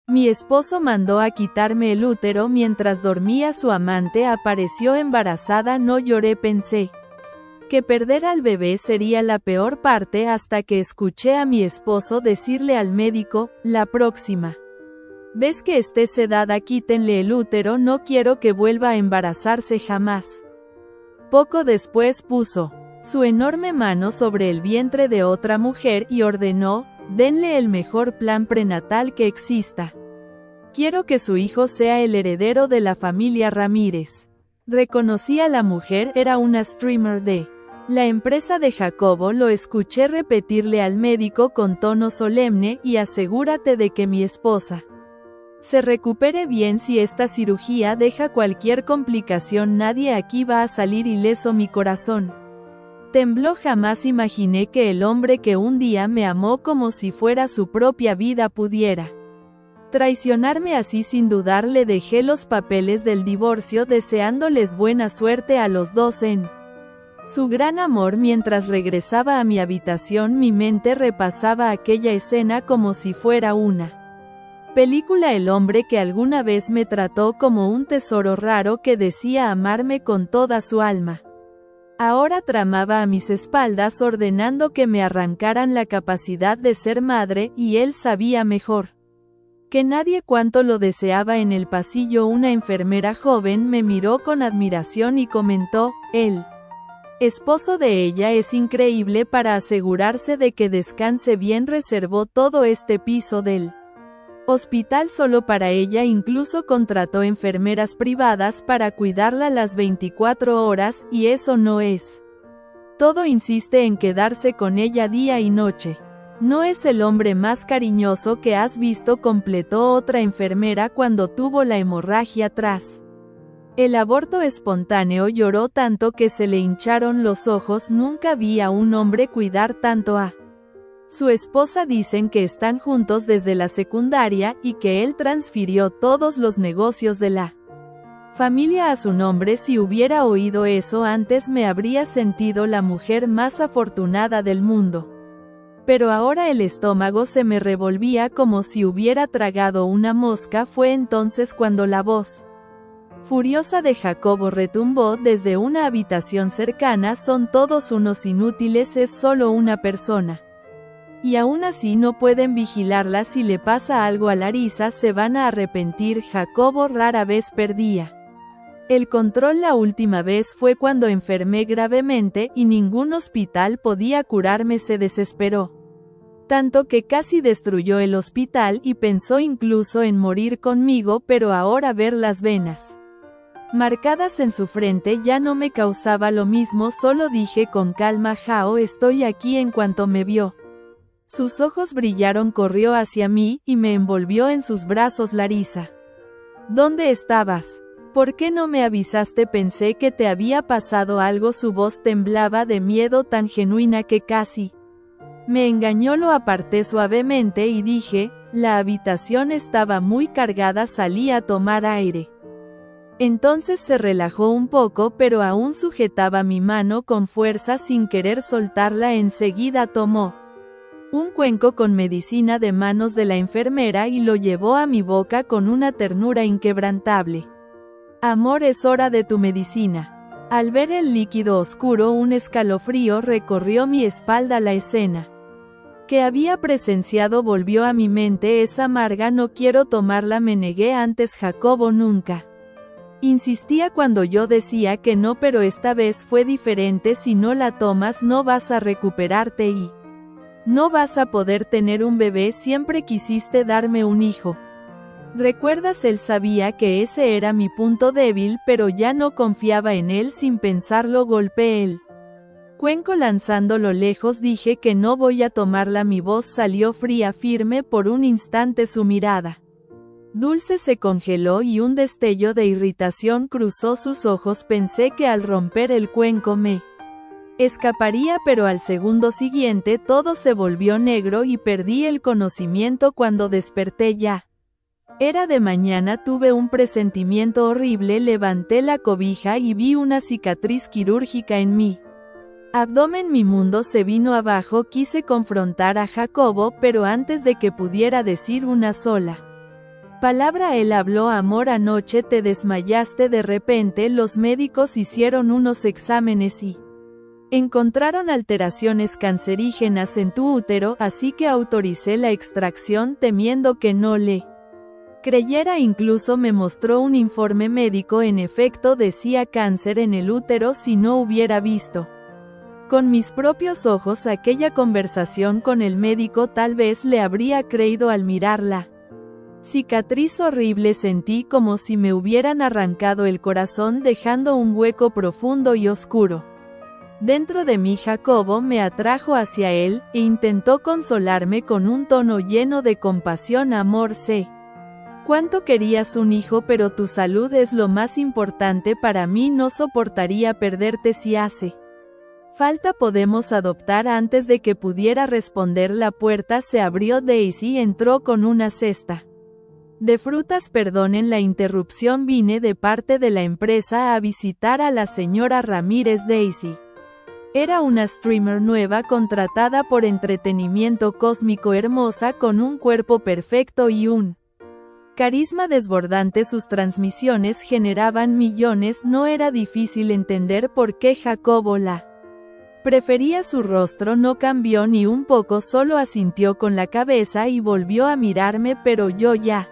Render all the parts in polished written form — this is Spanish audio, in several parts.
Mi esposo mandó a quitarme el útero mientras dormía. Su amante apareció embarazada. No lloré, pensé que perder al bebé sería la peor parte hasta que escuché a mi esposo decirle al médico, la próxima vez que esté sedada quítenle el útero, no quiero que vuelva a embarazarse jamás. Poco después puso su enorme mano sobre el vientre de otra mujer y ordenó, denle el mejor plan prenatal que exista. Quiero que su hijo sea el heredero de la familia Ramírez. Reconocí a la mujer, era una streamer de la empresa de Jacobo. Lo escuché repetirle al médico con tono solemne, y asegúrate de que mi esposa se recupere bien. Si esta cirugía deja cualquier complicación, nadie aquí va a salir ileso. Mi corazón tembló. Jamás imaginé que el hombre que un día me amó como si fuera su propia vida pudiera traicionarme así. Sin dudar le dejé los papeles del divorcio, deseándoles buena suerte a los dos en su gran amor. Mientras regresaba a mi habitación, mi mente repasaba aquella escena como si fuera una película. El hombre que alguna vez me trató como un tesoro raro, que decía amarme con toda su alma, ahora tramaba a mis espaldas ordenando que me arrancaran la capacidad de ser madre, y él sabía mejor que nadie cuánto lo deseaba. En el pasillo una enfermera joven me miró con admiración y comentó, el esposo de ella es increíble. Para asegurarse de que descanse bien reservó todo este piso del hospital solo para ella. Incluso contrató enfermeras privadas para cuidarla las 24 horas, y eso no es todo. Insiste en quedarse con ella día y noche. No es el hombre más cariñoso que has visto, completó otra enfermera cuando tuvo la hemorragia tras el aborto espontáneo. Lloró tanto que se le hincharon los ojos. Nunca vi a un hombre cuidar tanto a su esposa. Dicen que están juntos desde la secundaria, y que él transfirió todos los negocios de la familia a su nombre. Si hubiera oído eso antes, me habría sentido la mujer más afortunada del mundo. Pero ahora el estómago se me revolvía como si hubiera tragado una mosca. Fue entonces cuando la voz furiosa de Jacobo retumbó desde una habitación cercana, son todos unos inútiles, es solo una persona. Y aún así no pueden vigilarla. Si le pasa algo a Larisa se van a arrepentir. Jacobo rara vez perdía el control. La última vez fue cuando enfermé gravemente, y ningún hospital podía curarme. Se desesperó tanto que casi destruyó el hospital, y pensó incluso en morir conmigo. Pero ahora ver las venas marcadas en su frente ya no me causaba lo mismo. Solo dije con calma, Jao, estoy aquí. En cuanto me vio, sus ojos brillaron, corrió hacia mí, y me envolvió en sus brazos. Larisa, ¿dónde estabas? ¿Por qué no me avisaste? Pensé que te había pasado algo. Su voz temblaba de miedo, tan genuina que casi me engañó. Lo aparté suavemente y dije, la habitación estaba muy cargada. Salí a tomar aire. Entonces se relajó un poco, pero aún sujetaba mi mano con fuerza sin querer soltarla. Enseguida tomó un cuenco con medicina de manos de la enfermera y lo llevó a mi boca con una ternura inquebrantable. Amor, es hora de tu medicina. Al ver el líquido oscuro, un escalofrío recorrió mi espalda. La escena que había presenciado volvió a mi mente. Es amarga, no quiero tomarla. Me negué antes. Jacobo nunca insistía cuando yo decía que no, pero esta vez fue diferente. Si no la tomas no vas a recuperarte y no vas a poder tener un bebé. Siempre quisiste darme un hijo. ¿Recuerdas? Él sabía que ese era mi punto débil, pero ya no confiaba en él. Sin pensarlo golpeé el cuenco lanzándolo lejos. Dije que no voy a tomarla. Mi voz salió fría, firme. Por un instante su mirada dulce se congeló y un destello de irritación cruzó sus ojos. Pensé que al romper el cuenco me escaparía, pero al segundo siguiente todo se volvió negro y perdí el conocimiento. Cuando desperté ya era de mañana. Tuve un presentimiento horrible. Levanté la cobija y vi una cicatriz quirúrgica en mi abdomen. Mi mundo se vino abajo. Quise confrontar a Jacobo, pero antes de que pudiera decir una sola Palabra él habló amor anoche te desmayaste de repente los médicos hicieron unos exámenes y encontraron alteraciones cancerígenas en tu útero así que autoricé la extracción temiendo que no le creyera incluso me mostró un informe médico en efecto decía cáncer en el útero si no hubiera visto con mis propios ojos aquella conversación con el médico tal vez le habría creído al mirarla. Cicatriz horrible sentí como si me hubieran arrancado el corazón dejando un hueco profundo y oscuro. Dentro de mí Jacobo me atrajo hacia él, e intentó consolarme con un tono lleno de compasión amor sé. Cuánto querías un hijo pero tu salud es lo más importante para mí no soportaría perderte si hace falta podemos adoptar antes de que pudiera responder la puerta se abrió Daisy entró con una cesta de frutas perdonen la interrupción vine de parte de la empresa a visitar a la señora Ramírez Daisy. Era una streamer nueva contratada por Entretenimiento Cósmico hermosa con un cuerpo perfecto y un carisma desbordante sus transmisiones generaban millones no era difícil entender por qué Jacobo la prefería su rostro no cambió ni un poco solo asintió con la cabeza y volvió a mirarme pero yo ya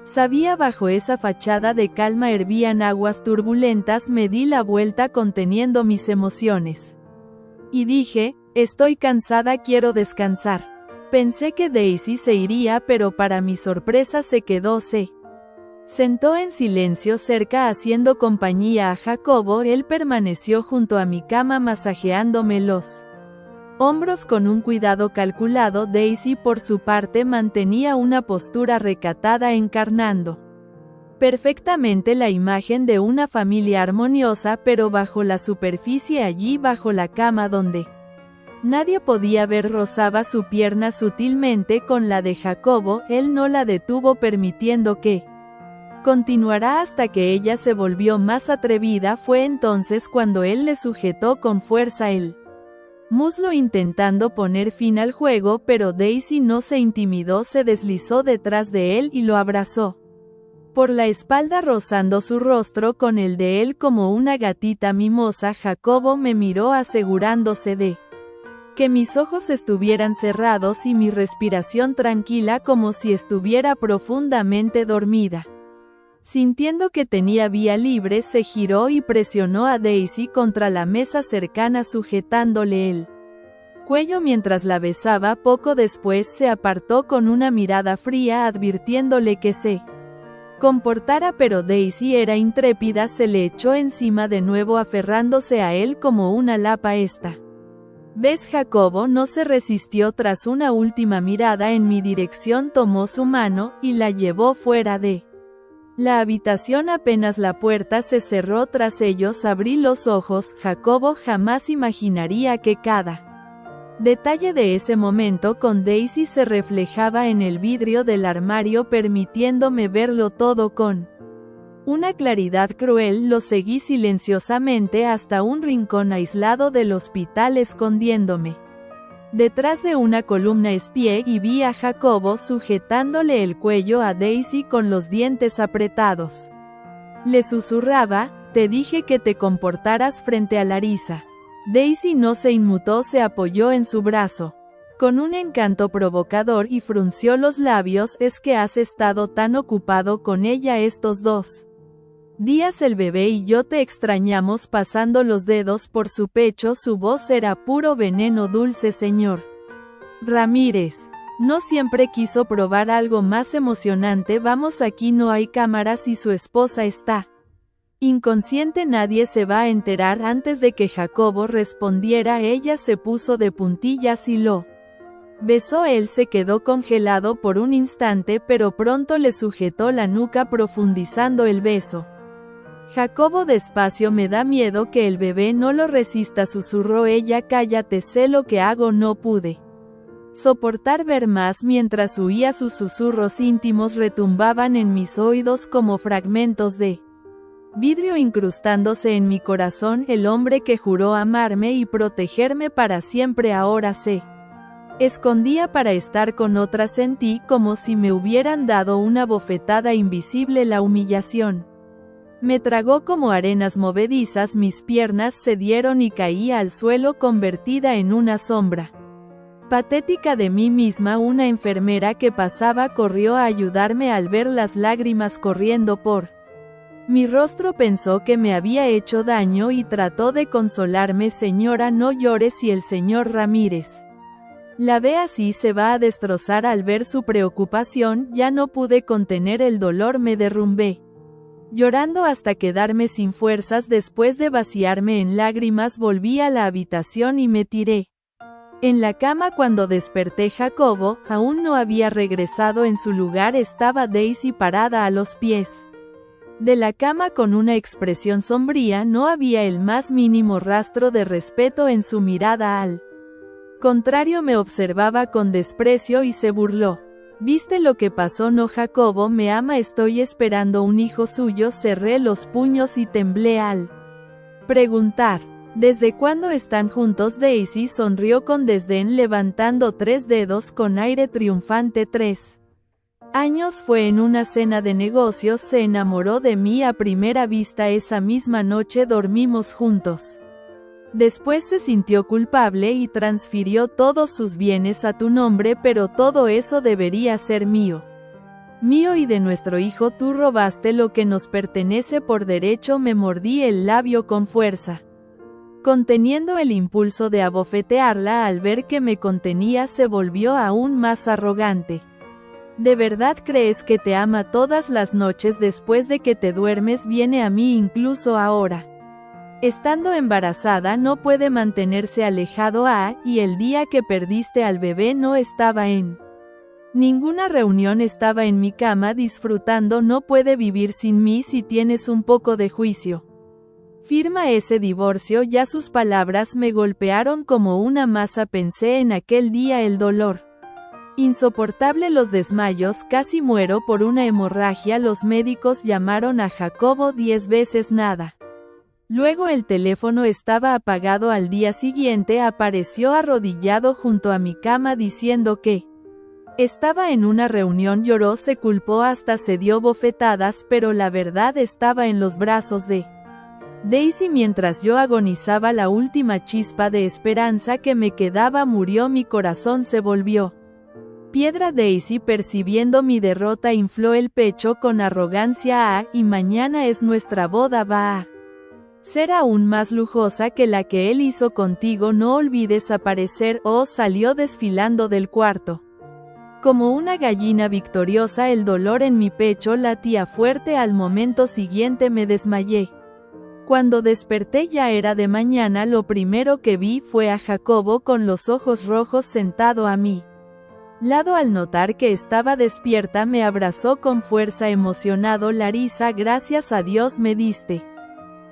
sabía bajo esa fachada de calma hervían aguas turbulentas me di la vuelta conteniendo mis emociones. Y dije, estoy cansada quiero descansar. Pensé que Daisy se iría pero para mi sorpresa se quedó se sentó en silencio cerca haciendo compañía a Jacobo él permaneció junto a mi cama masajeándome los hombros con un cuidado calculado Daisy por su parte mantenía una postura recatada encarnando perfectamente la imagen de una familia armoniosa pero bajo la superficie allí bajo la cama donde nadie podía ver rozaba su pierna sutilmente con la de Jacobo, él no la detuvo permitiendo que continuará hasta que ella se volvió más atrevida fue entonces cuando él le sujetó con fuerza el muslo intentando poner fin al juego pero Daisy no se intimidó se deslizó detrás de él y lo abrazó por la espalda rozando su rostro con el de él como una gatita mimosa Jacobo me miró asegurándose de que mis ojos estuvieran cerrados y mi respiración tranquila como si estuviera profundamente dormida. Sintiendo que tenía vía libre se giró y presionó a Daisy contra la mesa cercana sujetándole el cuello mientras la besaba poco después se apartó con una mirada fría advirtiéndole que se comportara pero Daisy era intrépida se le echó encima de nuevo aferrándose a él como una lapa esta. ¿Ves Jacobo no se resistió tras una última mirada en mi dirección tomó su mano y la llevó fuera de la habitación apenas la puerta se cerró tras ellos abrí los ojos Jacobo jamás imaginaría que cada detalle de ese momento con Daisy se reflejaba en el vidrio del armario permitiéndome verlo todo con una claridad cruel lo seguí silenciosamente hasta un rincón aislado del hospital escondiéndome detrás de una columna espié y vi a Jacobo sujetándole el cuello a Daisy con los dientes apretados. Le susurraba, te dije que te comportaras frente a Larisa. Daisy no se inmutó se apoyó en su brazo. Con un encanto provocador y frunció los labios es que has estado tan ocupado con ella estos 2 días el bebé y yo te extrañamos pasando los dedos por su pecho su voz era puro veneno dulce señor Ramírez. No siempre quiso probar algo más emocionante vamos aquí no hay cámaras y su esposa está inconsciente nadie se va a enterar antes de que Jacobo respondiera ella se puso de puntillas y lo besó él se quedó congelado por un instante pero pronto le sujetó la nuca profundizando el beso. Jacobo despacio me da miedo que el bebé no lo resista susurró ella cállate sé lo que hago no pude soportar ver más mientras huía sus susurros íntimos retumbaban en mis oídos como fragmentos de vidrio incrustándose en mi corazón el hombre que juró amarme y protegerme para siempre ahora sé Escondía para estar con otra. Sentí como si me hubieran dado una bofetada invisible. La humillación me tragó como arenas movedizas. Mis piernas cedieron y caí al suelo convertida en una sombra patética de mí misma. Una enfermera que pasaba corrió a ayudarme al ver las lágrimas corriendo por mi rostro. Pensó que me había hecho daño y trató de consolarme. Señora, no llore, si el señor Ramírez la ve así se va a destrozar. Al ver su preocupación, ya no pude contener el dolor. Me derrumbé llorando hasta quedarme sin fuerzas. Después de vaciarme en lágrimas, volví a la habitación y me tiré en la cama. Cuando desperté, Jacobo aún no había regresado. En su lugar estaba Daisy parada a los pies de la cama con una expresión sombría. No había el más mínimo rastro de respeto en su mirada. Al contrario, me observaba con desprecio y se burló. ¿Viste lo que pasó? No, Jacobo me ama. Estoy esperando un hijo suyo. Cerré los puños y temblé al preguntar: ¿desde cuándo están juntos? Daisy sonrió con desdén, levantando 3 dedos con aire triunfante. 3 años. Fue en una cena de negocios. Se enamoró de mí a primera vista. Esa misma noche dormimos juntos. Después se sintió culpable y transfirió todos sus bienes a tu nombre, pero todo eso debería ser mío. Mío y de nuestro hijo. Tú robaste lo que nos pertenece por derecho. Me mordí el labio con fuerza, conteniendo el impulso de abofetearla. Al ver que me contenía, se volvió aún más arrogante. ¿De verdad crees que te ama? Todas las noches después de que te duermes viene a mí, incluso ahora estando embarazada. No puede mantenerse alejado y el día que perdiste al bebé no estaba en ninguna reunión. Estaba en mi cama disfrutando. No puede vivir sin mí. Si tienes un poco de juicio, firma ese divorcio ya. Sus palabras me golpearon como una masa. Pensé en aquel día, el dolor insoportable, los desmayos. Casi muero por una hemorragia. Los médicos llamaron a Jacobo 10 veces, nada. Luego el teléfono estaba apagado. Al día siguiente apareció arrodillado junto a mi cama diciendo que estaba en una reunión. Lloró, se culpó, hasta se dio bofetadas, pero la verdad estaba en los brazos de Daisy. Mientras yo agonizaba, la última chispa de esperanza que me quedaba murió. Mi corazón se volvió piedra. Daisy, percibiendo mi derrota, infló el pecho con arrogancia. Y mañana es nuestra boda. Va a ser aún más lujosa que la que él hizo contigo. No olvides aparecer. Salió desfilando del cuarto como una gallina victoriosa. El dolor en mi pecho latía fuerte. Al momento siguiente me desmayé. Cuando desperté ya era de mañana. Lo primero que vi fue a Jacobo con los ojos rojos sentado a mi lado. Al notar que estaba despierta, me abrazó con fuerza, emocionado. Larisa, gracias a Dios me diste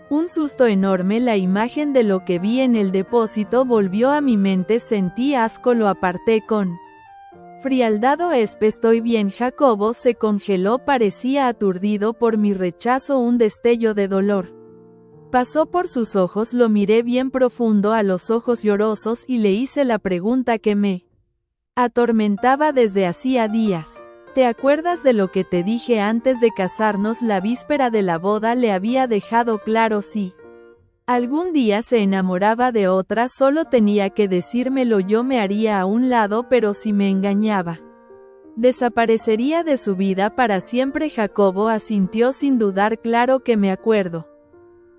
un susto enorme. La imagen de lo que vi en el depósito volvió a mi mente. Sentí asco. Lo aparté con frialdad. Estoy bien. Jacobo se congeló. Parecía aturdido por mi rechazo. Un destello de dolor pasó por sus ojos. Lo miré bien profundo a los ojos llorosos y le hice la pregunta que me atormentaba desde hacía días. ¿Te acuerdas de lo que te dije antes de casarnos? La víspera de la boda le había dejado claro: si algún día se enamoraba de otra, solo tenía que decírmelo. Yo me haría a un lado, pero si me engañaba, desaparecería de su vida para siempre. Jacobo asintió sin dudar. Claro que me acuerdo.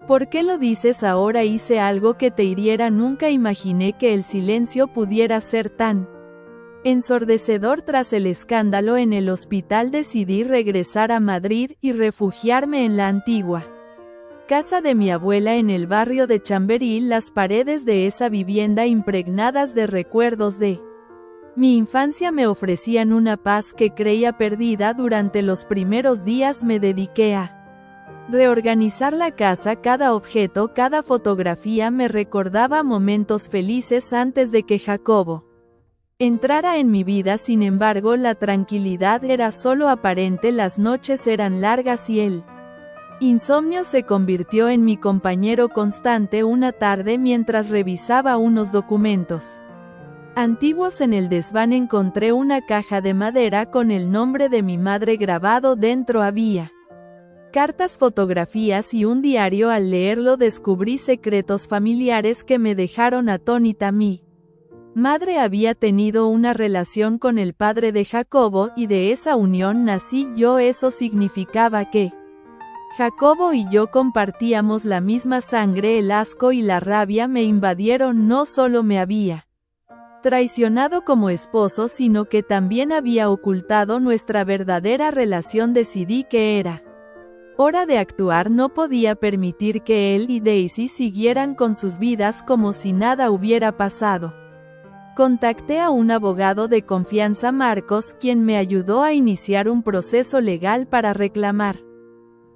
¿Por qué lo dices ahora? Hice algo que te hiriera. Nunca imaginé que el silencio pudiera ser tan ensordecedor. Tras el escándalo en el hospital decidí regresar a Madrid y refugiarme en la antigua casa de mi abuela en el barrio de Chamberí. Las paredes de esa vivienda, impregnadas de recuerdos de mi infancia, me ofrecían una paz que creía perdida. Durante los primeros días me dediqué a reorganizar la casa. Cada objeto, cada fotografía me recordaba momentos felices antes de que Jacobo entrara en mi vida. Sin embargo, la tranquilidad era solo aparente. Las noches eran largas y el insomnio se convirtió en mi compañero constante. Una tarde, mientras revisaba unos documentos Antiguos. En el desván encontré una caja de madera con el nombre de mi madre grabado dentro. Había cartas, fotografías y un diario. Al leerlo descubrí secretos familiares que me dejaron atónita. Mi madre había tenido una relación con el padre de Jacobo, y de esa unión nací yo. Eso significaba que Jacobo y yo compartíamos la misma sangre. El asco y la rabia me invadieron. No solo me había traicionado como esposo, sino que también había ocultado nuestra verdadera relación. Decidí que era hora de actuar. No podía permitir que él y Daisy siguieran con sus vidas como si nada hubiera pasado. Contacté a un abogado de confianza, Marcos, quien me ayudó a iniciar un proceso legal para reclamar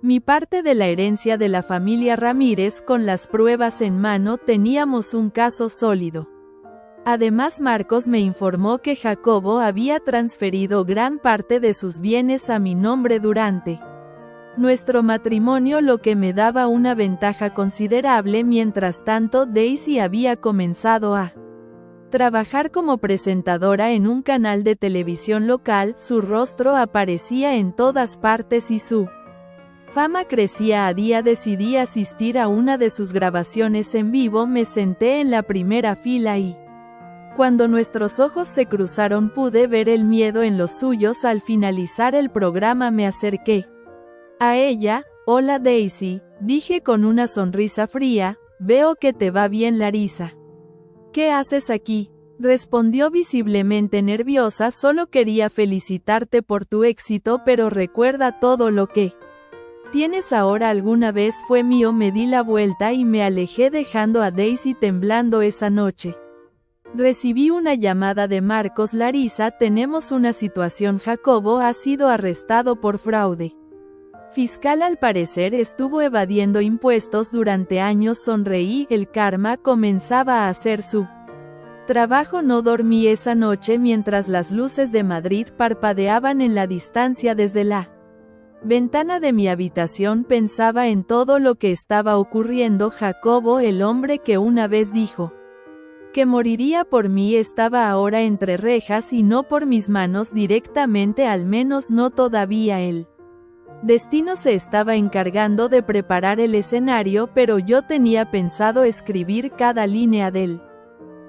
mi parte de la herencia de la familia Ramírez. Con las pruebas en mano teníamos un caso sólido. Además, Marcos me informó que Jacobo había transferido gran parte de sus bienes a mi nombre durante nuestro matrimonio, lo que me daba una ventaja considerable. Mientras tanto, Daisy había comenzado a trabajar como presentadora en un canal de televisión local. Su rostro aparecía en todas partes y su fama crecía a día. Decidí asistir a una de sus grabaciones en vivo. Me senté en la primera fila y cuando nuestros ojos se cruzaron pude ver el miedo en los suyos. Al finalizar el programa me acerqué a ella. Hola Daisy, dije con una sonrisa fría, veo que te va bien Larisa. ¿Qué haces aquí?, respondió visiblemente nerviosa. Solo quería felicitarte por tu éxito, pero recuerda, todo lo que tienes ahora alguna vez fue mío. Me di la vuelta y me alejé, dejando a Daisy temblando. Esa noche recibí una llamada de Marcos. Larisa, tenemos una situación. Jacobo ha sido arrestado por fraude fiscal. Al parecer estuvo evadiendo impuestos durante años. Sonreí. El karma comenzaba a hacer su trabajo. No dormí esa noche mientras las luces de Madrid parpadeaban en la distancia. Desde la ventana de mi habitación pensaba en todo lo que estaba ocurriendo. Jacobo, el hombre que una vez dijo que moriría por mí, estaba ahora entre rejas y no por mis manos directamente, al menos no todavía. El destino se estaba encargando de preparar el escenario, pero yo tenía pensado escribir cada línea del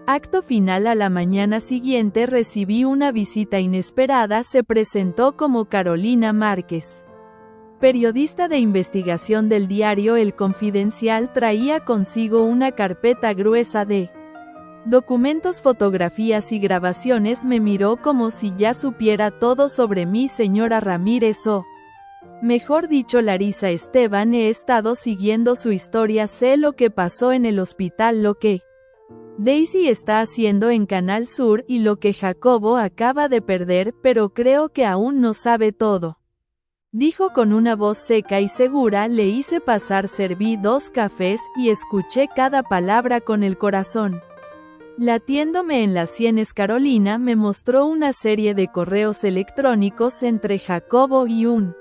acto final. A la mañana siguiente recibí una visita inesperada. Se presentó como Carolina Márquez, periodista de investigación del diario El Confidencial. Traía consigo una carpeta gruesa de documentos, fotografías y grabaciones. Me miró como si ya supiera todo sobre mí. Señora Ramírez, o mejor dicho, Larisa Esteban, he estado siguiendo su historia. Sé lo que pasó en el hospital, lo que Daisy está haciendo en Canal Sur y lo que Jacobo acaba de perder, pero creo que aún no sabe todo, dijo con una voz seca y segura. Le hice pasar, serví 2 cafés y escuché cada palabra con el corazón latiéndome en las sienes. Carolina me mostró una serie de correos electrónicos entre Jacobo y un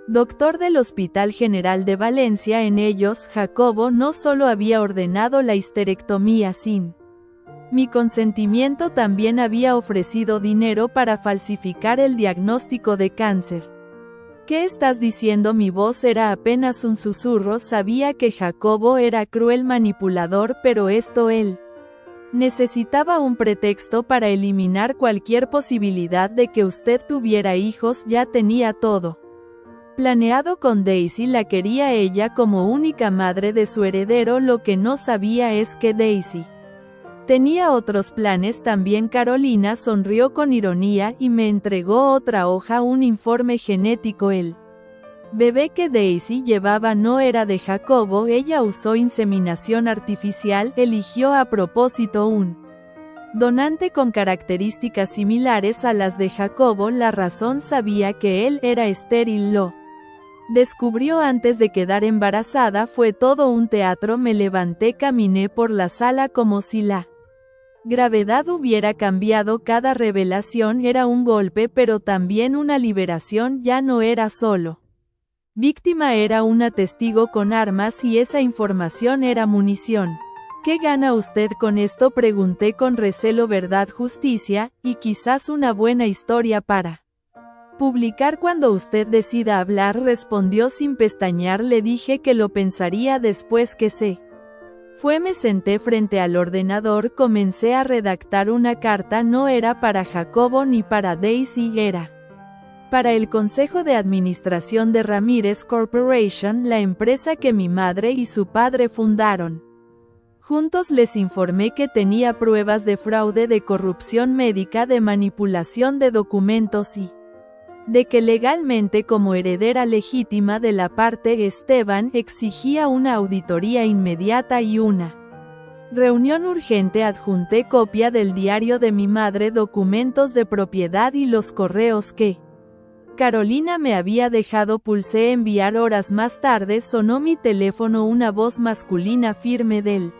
doctor del Hospital General de Valencia. En ellos, Jacobo no solo había ordenado la histerectomía sin mi consentimiento, también había ofrecido dinero para falsificar el diagnóstico de cáncer. ¿Qué estás diciendo? Mi voz era apenas un susurro. Sabía que Jacobo era cruel, manipulador, pero él necesitaba un pretexto para eliminar cualquier posibilidad de que usted tuviera hijos. Ya tenía todo planeado con Daisy. La quería ella como única madre de su heredero. Lo que no sabía es que Daisy tenía otros planes también. Carolina sonrió con ironía y me entregó otra hoja, un informe genético. El bebé que Daisy llevaba no era de Jacobo. Ella usó inseminación artificial. Eligió a propósito un donante con características similares a las de Jacobo. La razón: sabía que él era estéril. Lo descubrió antes de quedar embarazada. Fue todo un teatro. Me levanté, caminé por la sala como si la gravedad hubiera cambiado. Cada revelación era un golpe, pero también una liberación. Ya no era solo víctima, era una testigo con armas, y esa información era munición ¿Qué gana usted con esto?, pregunté con recelo. Verdad, justicia, y quizás una buena historia para publicar cuando usted decida hablar, respondió sin pestañear. Le dije que lo pensaría después que se fue. Me senté frente al ordenador, comencé a redactar una carta. No era para Jacobo ni para Daisy, era para el Consejo de Administración de Ramírez Corporation, la empresa que mi madre y su padre fundaron. Juntos les informé que tenía pruebas de fraude, de corrupción médica, de manipulación de documentos y de que legalmente, como heredera legítima de la parte Esteban, exigía una auditoría inmediata y una reunión urgente. Adjunté copia del diario de mi madre, documentos de propiedad y los correos que Carolina me había dejado. Pulsé enviar. Horas más tarde sonó mi teléfono, una voz masculina firme del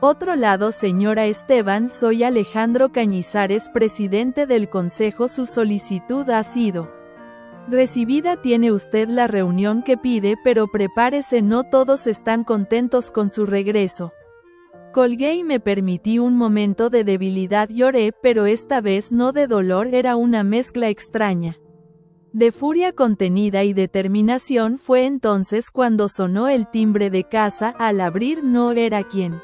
otro lado. Señora Esteban, soy Alejandro Cañizares, presidente del consejo. Su solicitud ha sido recibida. Tiene usted la reunión que pide, pero prepárese, no todos están contentos con su regreso. Colgué y me permití un momento de debilidad. Lloré, pero esta vez no de dolor, era una mezcla extraña de furia contenida y determinación. Fue entonces cuando sonó el timbre de casa. Al abrir no era quien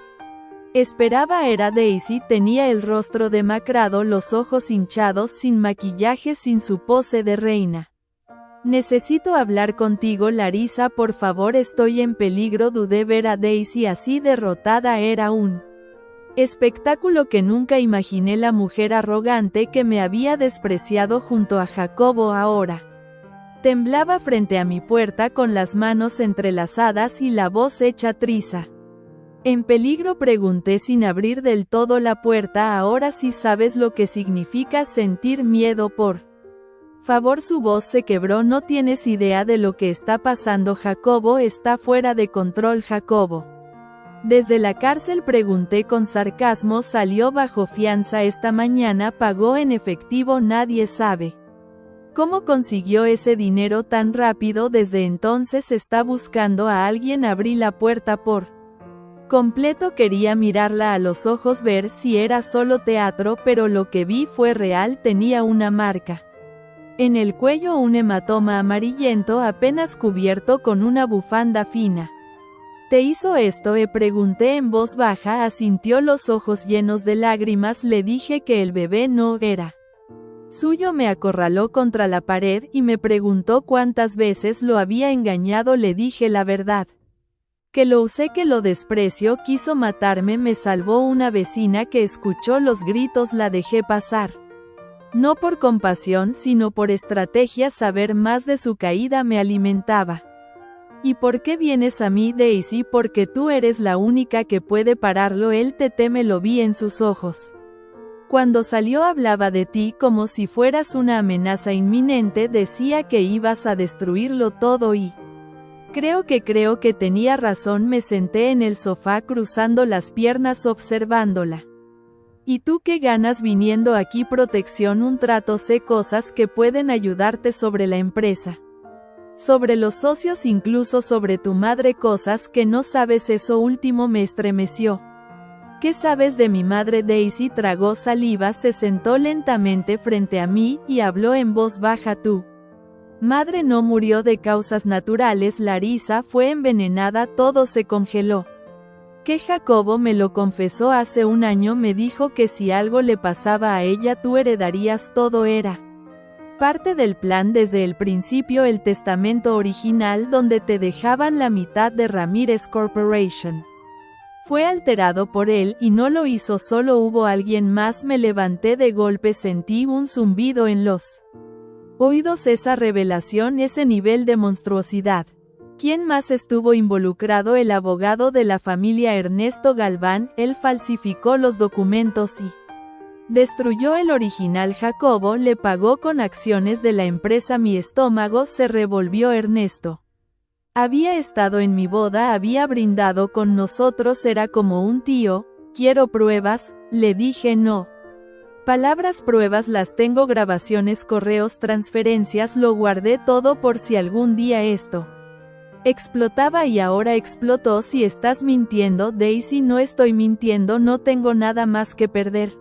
esperaba, era Daisy. Tenía el rostro demacrado, los ojos hinchados, sin maquillaje, sin su pose de reina. Necesito hablar contigo, Larisa, por favor, estoy en peligro. Dudé. Ver a Daisy así derrotada era un espectáculo que nunca imaginé. La mujer arrogante que me había despreciado junto a Jacobo ahora temblaba frente a mi puerta con las manos entrelazadas y la voz hecha triza. ¿En peligro?, pregunté sin abrir del todo la puerta. Ahora sí sabes lo que significa sentir miedo. Por favor. Su voz se quebró. No tienes idea de lo que está pasando. Jacobo está fuera de control. Jacobo desde la cárcel, pregunté con sarcasmo. Salió bajo fianza esta mañana, pagó en efectivo. Nadie sabe cómo consiguió ese dinero tan rápido. Desde entonces está buscando a alguien. Abrí la puerta por completo. Quería mirarla a los ojos, ver si era solo teatro, pero lo que vi fue real. Tenía una marca en el cuello, un hematoma amarillento apenas cubierto con una bufanda fina. ¿Te hizo esto?, pregunté en voz baja. Asintió, los ojos llenos de lágrimas. Le dije que el bebé no era suyo. Me acorraló contra la pared y me preguntó cuántas veces lo había engañado. Le dije la verdad, que lo usé, que lo desprecio. Quiso matarme. Me salvó una vecina que escuchó los gritos. La dejé pasar. No por compasión, sino por estrategia. Saber más de su caída me alimentaba. ¿Y por qué vienes a mí, Daisy? Porque tú eres la única que puede pararlo. Él te teme. Lo vi en sus ojos. Cuando salió hablaba de ti como si fueras una amenaza inminente. Decía que ibas a destruirlo todo y creo que tenía razón. Me senté en el sofá cruzando las piernas observándola. ¿Y tú qué ganas viniendo aquí? Protección, un trato. Sé cosas que pueden ayudarte sobre la empresa, sobre los socios, incluso sobre tu madre. Cosas que no sabes. Eso último me estremeció. ¿Qué sabes de mi madre? Daisy tragó saliva, se sentó lentamente frente a mí y habló en voz baja. Tu madre no murió de causas naturales, Larisa, fue envenenada. Todo se congeló. Que Jacobo me lo confesó hace un año. Me dijo que si algo le pasaba a ella, tú heredarías todo. Era parte del plan desde el principio. El testamento original donde te dejaban la mitad de Ramírez Corporation fue alterado por él, y no lo hizo solo, hubo alguien más. Me levanté de golpe, sentí un zumbido en los oídos. Esa revelación, ese nivel de monstruosidad. ¿Quién más estuvo involucrado? El abogado de la familia, Ernesto Galván. Él falsificó los documentos y destruyó el original. Jacobo le pagó con acciones de la empresa. Mi estómago se revolvió. Ernesto había estado en mi boda, había brindado con nosotros, era como un tío. Quiero pruebas, le dije. No. Palabras, pruebas las tengo, grabaciones, correos, transferencias. Lo guardé todo por si algún día esto Explotaba y ahora explotó. Si estás mintiendo, Daisy, no estoy mintiendo, no tengo nada más que perder.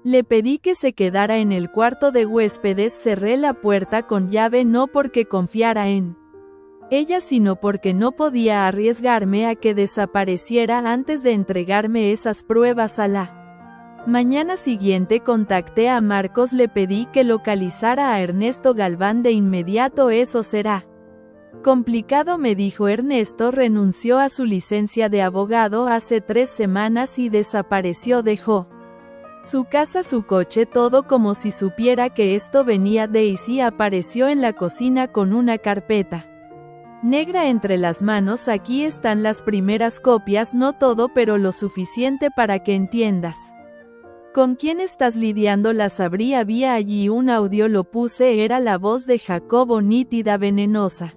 Le pedí que se quedara en el cuarto de huéspedes, cerré la puerta con llave no porque confiara en ella, sino porque no podía arriesgarme a que desapareciera antes de entregarme esas pruebas a la mañana siguiente. Contacté a Marcos, le pedí que localizara a Ernesto Galván de inmediato. Eso será complicado, me dijo. Ernesto renunció a su licencia de abogado hace 3 semanas y desapareció. Dejó su casa, su coche, todo como si supiera que esto venía. Daisy apareció en la cocina con una carpeta negra entre las manos. Aquí están las primeras copias, no todo, pero lo suficiente para que entiendas con quién estás lidiando. Las abrí, había allí un audio, lo puse, era la voz de Jacobo, nítida, venenosa.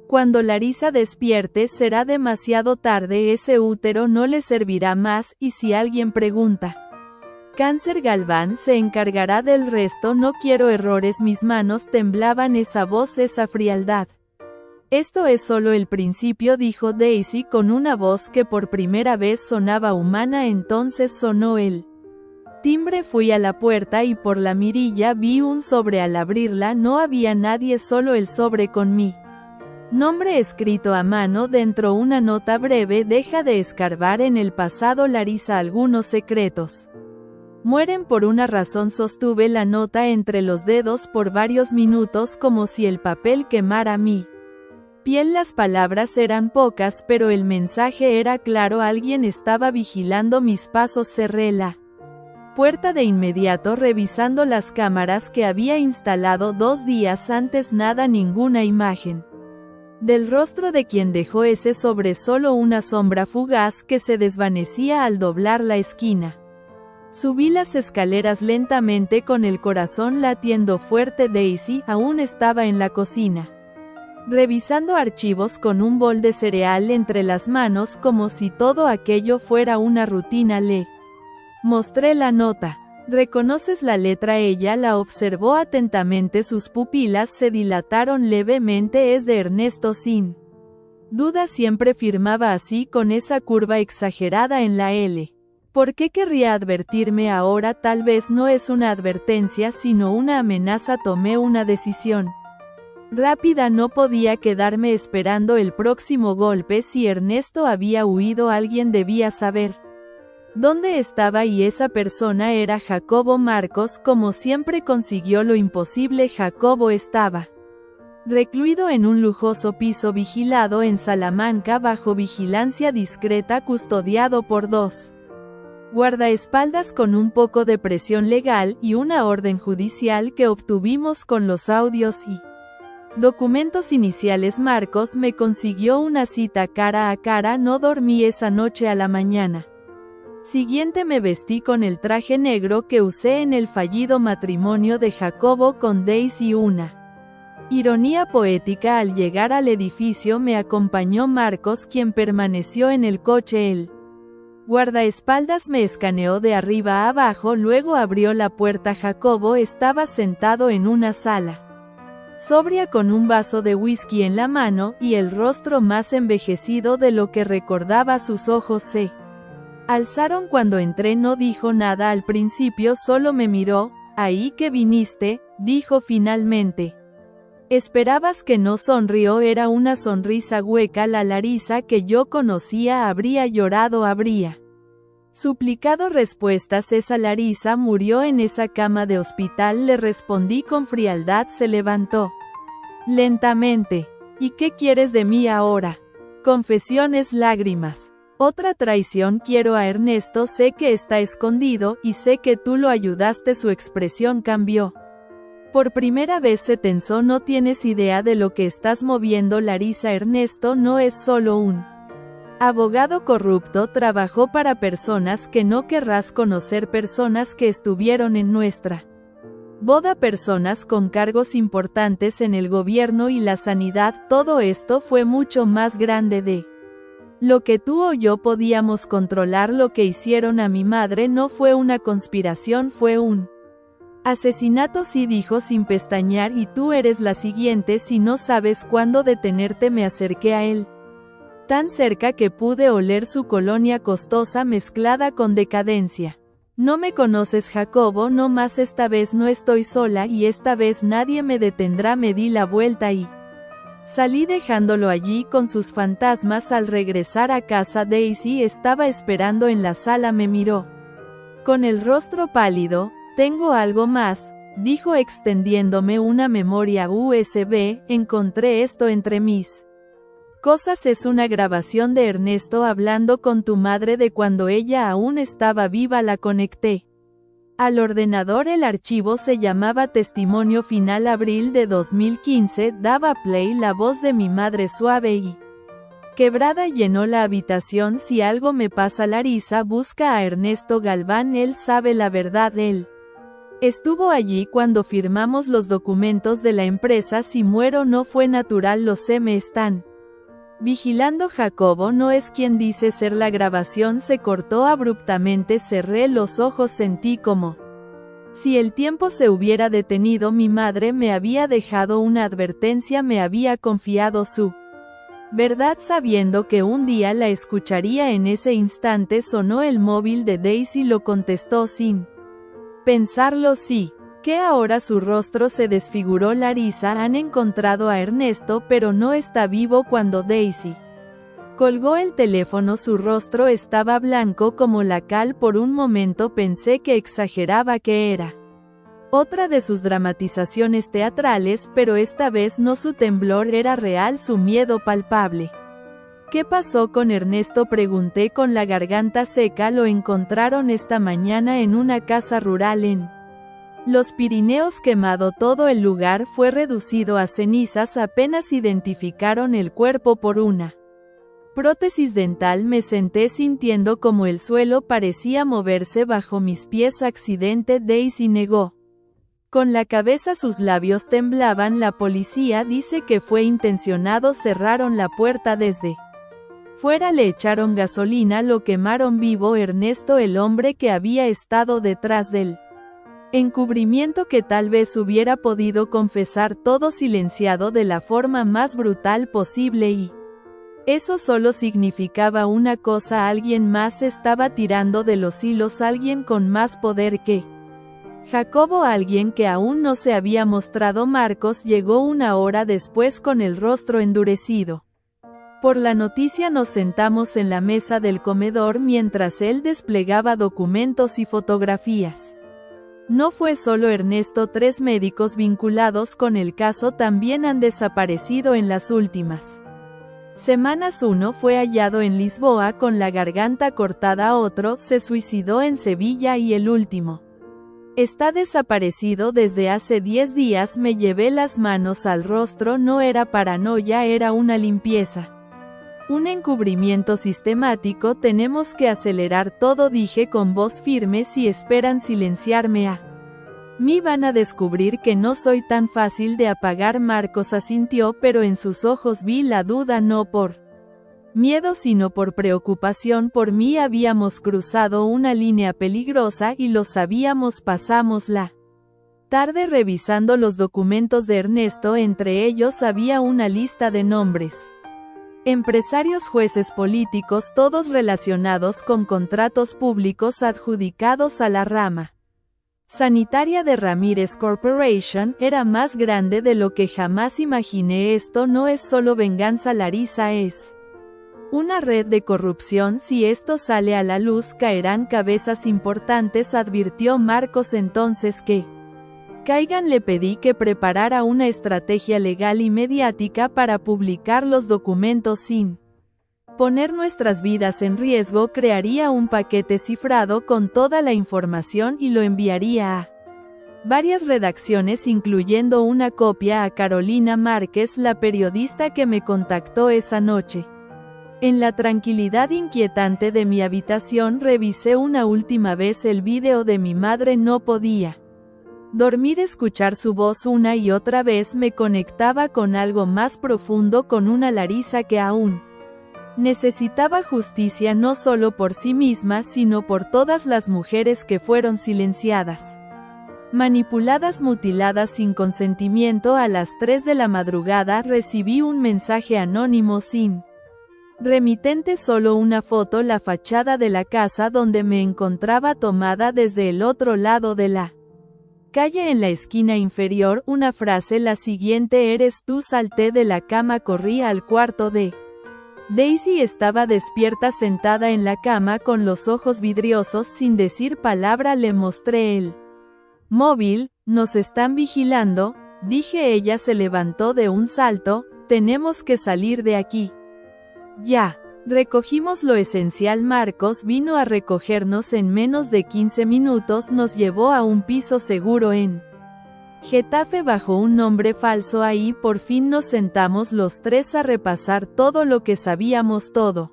Cuando Larisa despierte será demasiado tarde, ese útero no le servirá más, y si alguien pregunta, Cáncer Galván se encargará del resto. No quiero errores. Mis manos temblaban, esa voz, esa frialdad. Esto es solo el principio, dijo Daisy con una voz que por primera vez sonaba humana. Entonces sonó el timbre, fui a la puerta y por la mirilla vi un sobre. Al abrirla no había nadie, solo el sobre con mi nombre escrito a mano dentro, una nota breve: deja de escarbar en el pasado, Larisa, algunos secretos mueren por una razón. Sostuve la nota entre los dedos por varios minutos como si el papel quemara mi piel. Las palabras eran pocas, pero el mensaje era claro. Alguien estaba vigilando mis pasos. Cerré la puerta de inmediato, revisando las cámaras que había instalado 2 días antes. Nada, ninguna imagen del rostro de quien dejó ese sobre, solo una sombra fugaz que se desvanecía al doblar la esquina. Subí las escaleras lentamente con el corazón latiendo fuerte. Daisy aún estaba en la cocina, revisando archivos con un bol de cereal entre las manos, como si todo aquello fuera una rutina. Le mostré la nota. ¿Reconoces la letra? Ella la observó atentamente, sus pupilas se dilataron levemente. Es de Ernesto, sin duda, siempre firmaba así, con esa curva exagerada en la L. ¿Por qué querría advertirme ahora? Tal vez no es una advertencia sino una amenaza. Tomé una decisión rápida, no podía quedarme esperando el próximo golpe. Si Ernesto había huido, alguien debía saber dónde estaba, y esa persona era Jacobo. Marcos, como siempre, consiguió lo imposible. Jacobo estaba recluido en un lujoso piso vigilado en Salamanca, bajo vigilancia discreta, custodiado por 2 guardaespaldas con un poco de presión legal y una orden judicial que obtuvimos con los audios y documentos iniciales. Marcos me consiguió una cita cara a cara. No dormí esa noche. A la mañana siguiente me vestí con el traje negro que usé en el fallido matrimonio de Jacobo con Daisy. Una ironía poética. Al llegar al edificio me acompañó Marcos, quien permaneció en el coche. El guardaespaldas me escaneó de arriba a abajo, luego abrió la puerta. Jacobo estaba sentado en una sala sobria con un vaso de whisky en la mano, y el rostro más envejecido de lo que recordaba. Sus ojos se alzaron cuando entré. No dijo nada al principio, solo me miró. ¿Ahí que viniste?, dijo finalmente. ¿Esperabas que no? Sonrió. Era una sonrisa hueca. La Larisa que yo conocía habría llorado, habría suplicado respuestas. Esa Larisa murió en esa cama de hospital, le respondí con frialdad. Se levantó lentamente. ¿Y qué quieres de mí ahora? Confesiones, lágrimas. Otra traición. Quiero a Ernesto. Sé que está escondido, y sé que tú lo ayudaste. Su expresión cambió. Por primera vez se tensó. No tienes idea de lo que estás moviendo, Larisa. Ernesto no es solo un abogado corrupto. Trabajó para personas que no querrás conocer, personas que estuvieron en nuestra boda, personas con cargos importantes en el gobierno y la sanidad. Todo esto fue mucho más grande de lo que tú o yo podíamos controlar. Lo que hicieron a mi madre no fue una conspiración, fue un Asesinato, sí, dijo sin pestañear, y tú eres la siguiente. Si no sabes cuándo detenerte. Me acerqué a él, tan cerca que pude oler su colonia costosa mezclada con decadencia. No me conoces, Jacobo, no más. Esta vez no estoy sola y esta vez nadie me detendrá. Me di la vuelta y salí dejándolo allí con sus fantasmas. Al regresar a casa, Daisy estaba esperando en la sala. Me miró con el rostro pálido. Tengo algo más, dijo extendiéndome una memoria USB. Encontré esto entre mis cosas. Es una grabación de Ernesto hablando con tu madre de cuando ella aún estaba viva. La conecté al ordenador. El archivo se llamaba Testimonio Final, abril de 2015. Daba play. La voz de mi madre, suave y quebrada, llenó la habitación. Si algo me pasa, Larisa, busca a Ernesto Galván. Él sabe la verdad. Él estuvo allí cuando firmamos los documentos de la empresa. Si muero no fue natural, lo sé. Me están vigilando. Jacobo no es quien dice ser. La grabación se cortó abruptamente. Cerré los ojos. Sentí como si el tiempo se hubiera detenido. Mi madre me había dejado una advertencia. Me había confiado su verdad sabiendo que un día la escucharía. En ese instante sonó el móvil de Daisy. Lo contestó sin pensarlo. Sí. Que ahora su rostro se desfiguró. Larisa, han encontrado a Ernesto, pero no está vivo. Cuando Daisy colgó el teléfono, su rostro estaba blanco como la cal. Por un momento pensé que exageraba, que era otra de sus dramatizaciones teatrales, pero esta vez no. Su temblor era real, su miedo palpable. ¿Qué pasó con Ernesto?, pregunté con la garganta seca. Lo encontraron esta mañana en una casa rural en los Pirineos, quemado. Todo el lugar fue reducido a cenizas. Apenas identificaron el cuerpo por una prótesis dental. Me senté sintiendo como el suelo parecía moverse bajo mis pies. Accidente, Daisy negó con la cabeza. Sus labios temblaban. La policía dice que fue intencionado. Cerraron la puerta desde fuera, le echaron gasolina, lo quemaron vivo. Ernesto, el hombre que había estado detrás del encubrimiento, que tal vez hubiera podido confesar todo silenciado de la forma más brutal posible, y eso solo significaba una cosa: alguien más estaba tirando de los hilos, alguien con más poder que Jacobo, alguien que aún no se había mostrado. Marcos llegó una hora después con el rostro endurecido por la noticia. Nos sentamos en la mesa del comedor mientras él desplegaba documentos y fotografías. No fue solo Ernesto, 3 médicos vinculados con el caso también han desaparecido en las últimas semanas. Uno fue hallado en Lisboa con la garganta cortada, otro se suicidó en Sevilla y el último está desaparecido desde hace 10 días. Me llevé las manos al rostro. No era paranoia, era una limpieza. Un encubrimiento sistemático. Tenemos que acelerar todo, dije con voz firme. Si esperan silenciarme a mí, van a descubrir que no soy tan fácil de apagar. Marcos asintió, pero en sus ojos vi la duda, no por miedo sino por preocupación por mí. Habíamos cruzado una línea peligrosa y lo sabíamos. Pasamos la tarde revisando los documentos de Ernesto. Entre ellos había una lista de nombres: empresarios, jueces, políticos, todos relacionados con contratos públicos adjudicados a la rama sanitaria de Ramírez Corporation. Era más grande de lo que jamás imaginé. Esto no es solo venganza, Larisa, es una red de corrupción. Si esto sale a la luz, caerán cabezas importantes, advirtió Marcos. Entonces que caigan. Le pedí que preparara una estrategia legal y mediática para publicar los documentos sin poner nuestras vidas en riesgo. Crearía un paquete cifrado con toda la información y lo enviaría a varias redacciones, incluyendo una copia a Carolina Márquez, la periodista que me contactó esa noche. En la tranquilidad inquietante de mi habitación revisé una última vez el vídeo de mi madre. No podía dormir. Escuchar su voz una y otra vez me conectaba con algo más profundo, con una Larisa que aún necesitaba justicia, no solo por sí misma, sino por todas las mujeres que fueron silenciadas. Manipuladas, mutiladas sin consentimiento. A las 3 de la madrugada recibí un mensaje anónimo sin remitente, solo una foto, la fachada de la casa donde me encontraba tomada desde el otro lado de la calle en la esquina inferior, una frase, la siguiente: eres tú. Salté de la cama, corrí al cuarto de Daisy. Estaba despierta, sentada en la cama con los ojos vidriosos. Sin decir palabra le mostré el móvil. Nos están vigilando, dije. Ella se levantó de un salto. Tenemos que salir de aquí ya. Recogimos lo esencial. Marcos vino a recogernos en menos de 15 minutos. Nos llevó a un piso seguro en Getafe bajo un nombre falso. Ahí por fin nos sentamos los tres a repasar todo lo que sabíamos, todo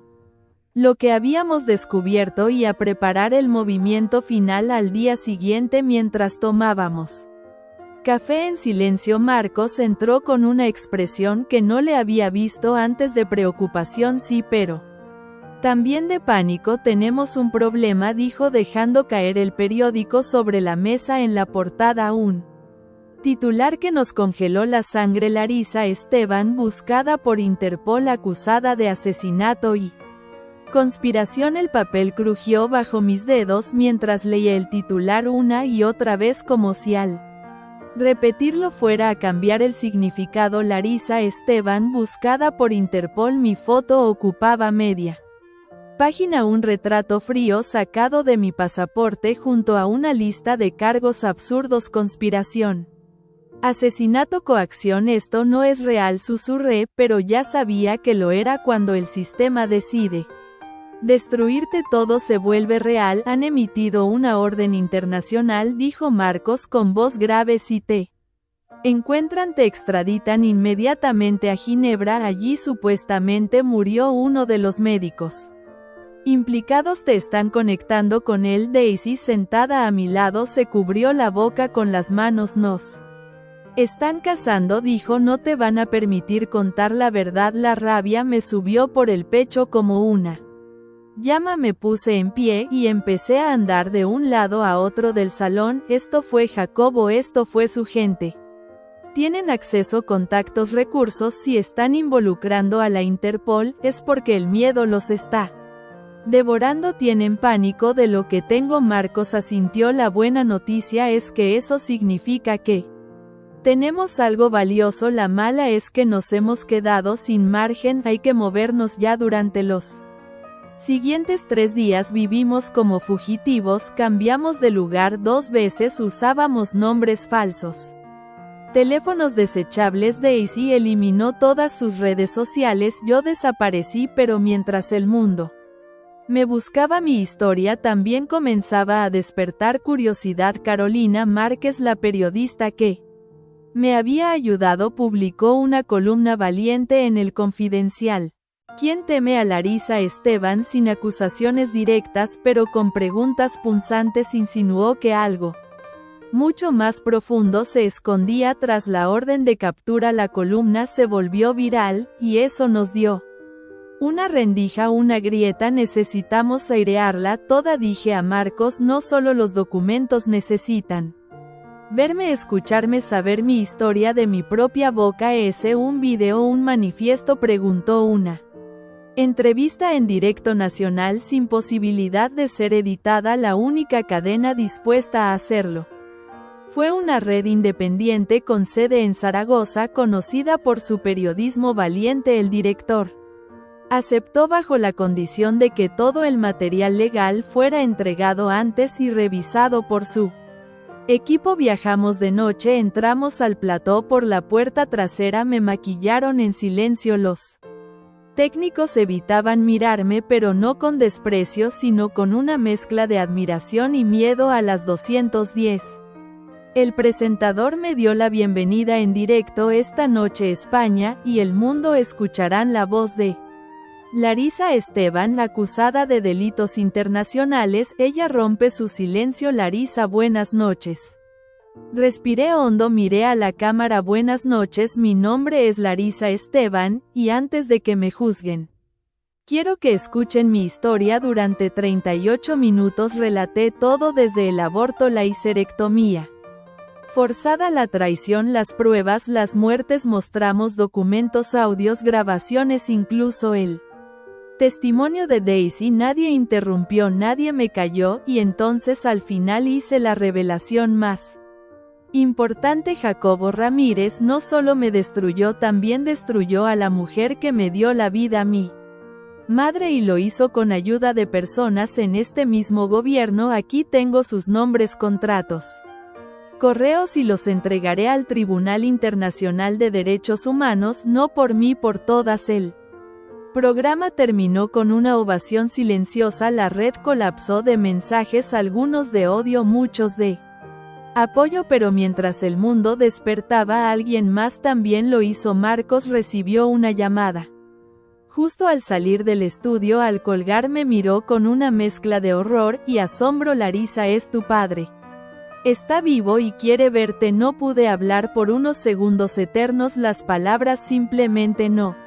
lo que habíamos descubierto, y a preparar el movimiento final al día siguiente. Mientras tomábamos café en silencio, Marcos entró con una expresión que no le había visto antes, de preocupación sí, pero también de pánico. Tenemos un problema, dijo dejando caer el periódico sobre la mesa. En la portada un titular que nos congeló la sangre: Larisa Esteban buscada por Interpol, acusada de asesinato y conspiración. El papel crujió bajo mis dedos mientras leía el titular una y otra vez, como si al repetirlo fuera a cambiar el significado. Larisa Esteban buscada por Interpol. Mi foto ocupaba media página, un retrato frío sacado de mi pasaporte junto a una lista de cargos absurdos: conspiración, asesinato, coacción. Esto no es real, susurré, pero ya sabía que lo era. Cuando el sistema decide destruirte, todo se vuelve real. Han emitido una orden internacional, dijo Marcos con voz grave. Si te encuentran, te extraditan inmediatamente a Ginebra. Allí supuestamente murió uno de los médicos implicados. Te están conectando con él. Daisy, sentada a mi lado, se cubrió la boca con las manos. Nos están cazando, dijo. No te van a permitir contar la verdad. La rabia me subió por el pecho como una llama. Me puse en pie y empecé a andar de un lado a otro del salón. Esto fue Jacobo, esto fue su gente. Tienen acceso, contactos, recursos. Si están involucrando a la Interpol, es porque el miedo los está devorando. Tienen pánico de lo que tengo. Marcos asintió. La buena noticia es que eso significa que tenemos algo valioso. La mala es que nos hemos quedado sin margen. Hay que movernos ya. Durante los siguientes 3 días vivimos como fugitivos. Cambiamos de lugar 2 veces. Usábamos nombres falsos, teléfonos desechables. Daisy eliminó todas sus redes sociales. Yo desaparecí, pero mientras el mundo me buscaba, mi historia también comenzaba a despertar curiosidad. Carolina Márquez, la periodista que me había ayudado, publicó una columna valiente en El Confidencial. ¿Quién teme a Larisa Esteban? Sin acusaciones directas, pero con preguntas punzantes, insinuó que algo mucho más profundo se escondía tras la orden de captura. La columna se volvió viral, y eso nos dio una rendija, una grieta. Necesitamos airearla toda, dije a Marcos. No solo los documentos necesitan verme, escucharme, saber mi historia de mi propia boca. ¿Es un video, un manifiesto?, preguntó. Una entrevista en directo nacional, sin posibilidad de ser editada, la única cadena dispuesta a hacerlo. Fue una red independiente con sede en Zaragoza, conocida por su periodismo valiente. El director aceptó bajo la condición de que todo el material legal fuera entregado antes y revisado por su equipo. Viajamos de noche, entramos al plató por la puerta trasera. Me maquillaron en silencio. Los técnicos evitaban mirarme, pero no con desprecio, sino con una mezcla de admiración y miedo. A las 2:10. El presentador me dio la bienvenida en directo. Esta noche España y el mundo escucharán la voz de Larisa Esteban, acusada de delitos internacionales. Ella rompe su silencio. Larisa, buenas noches. Respiré hondo, miré a la cámara. Buenas noches, mi nombre es Larisa Esteban, y antes de que me juzguen, quiero que escuchen mi historia. Durante 38 minutos relaté todo, desde el aborto, la histerectomía, Forzada la traición, las pruebas, las muertes, mostramos documentos, audios, grabaciones, incluso el testimonio de Daisy. Nadie interrumpió, nadie me calló, y entonces al final hice la revelación más importante. Jacobo Ramírez no solo me destruyó, también destruyó a la mujer que me dio la vida a mí. Madre, y lo hizo con ayuda de personas en este mismo gobierno. Aquí tengo sus nombres, contratos, correos, y los entregaré al Tribunal Internacional de Derechos Humanos, no por mí, por todas. El programa terminó con una ovación silenciosa. La red colapsó de mensajes, algunos de odio, muchos de apoyo, pero mientras el mundo despertaba, alguien más también lo hizo. Marcos recibió una llamada justo al salir del estudio. Al colgar me miró con una mezcla de horror y asombro. Larisa, es tu padre. Está vivo y quiere verte. No pude hablar por unos segundos eternos. Las palabras simplemente no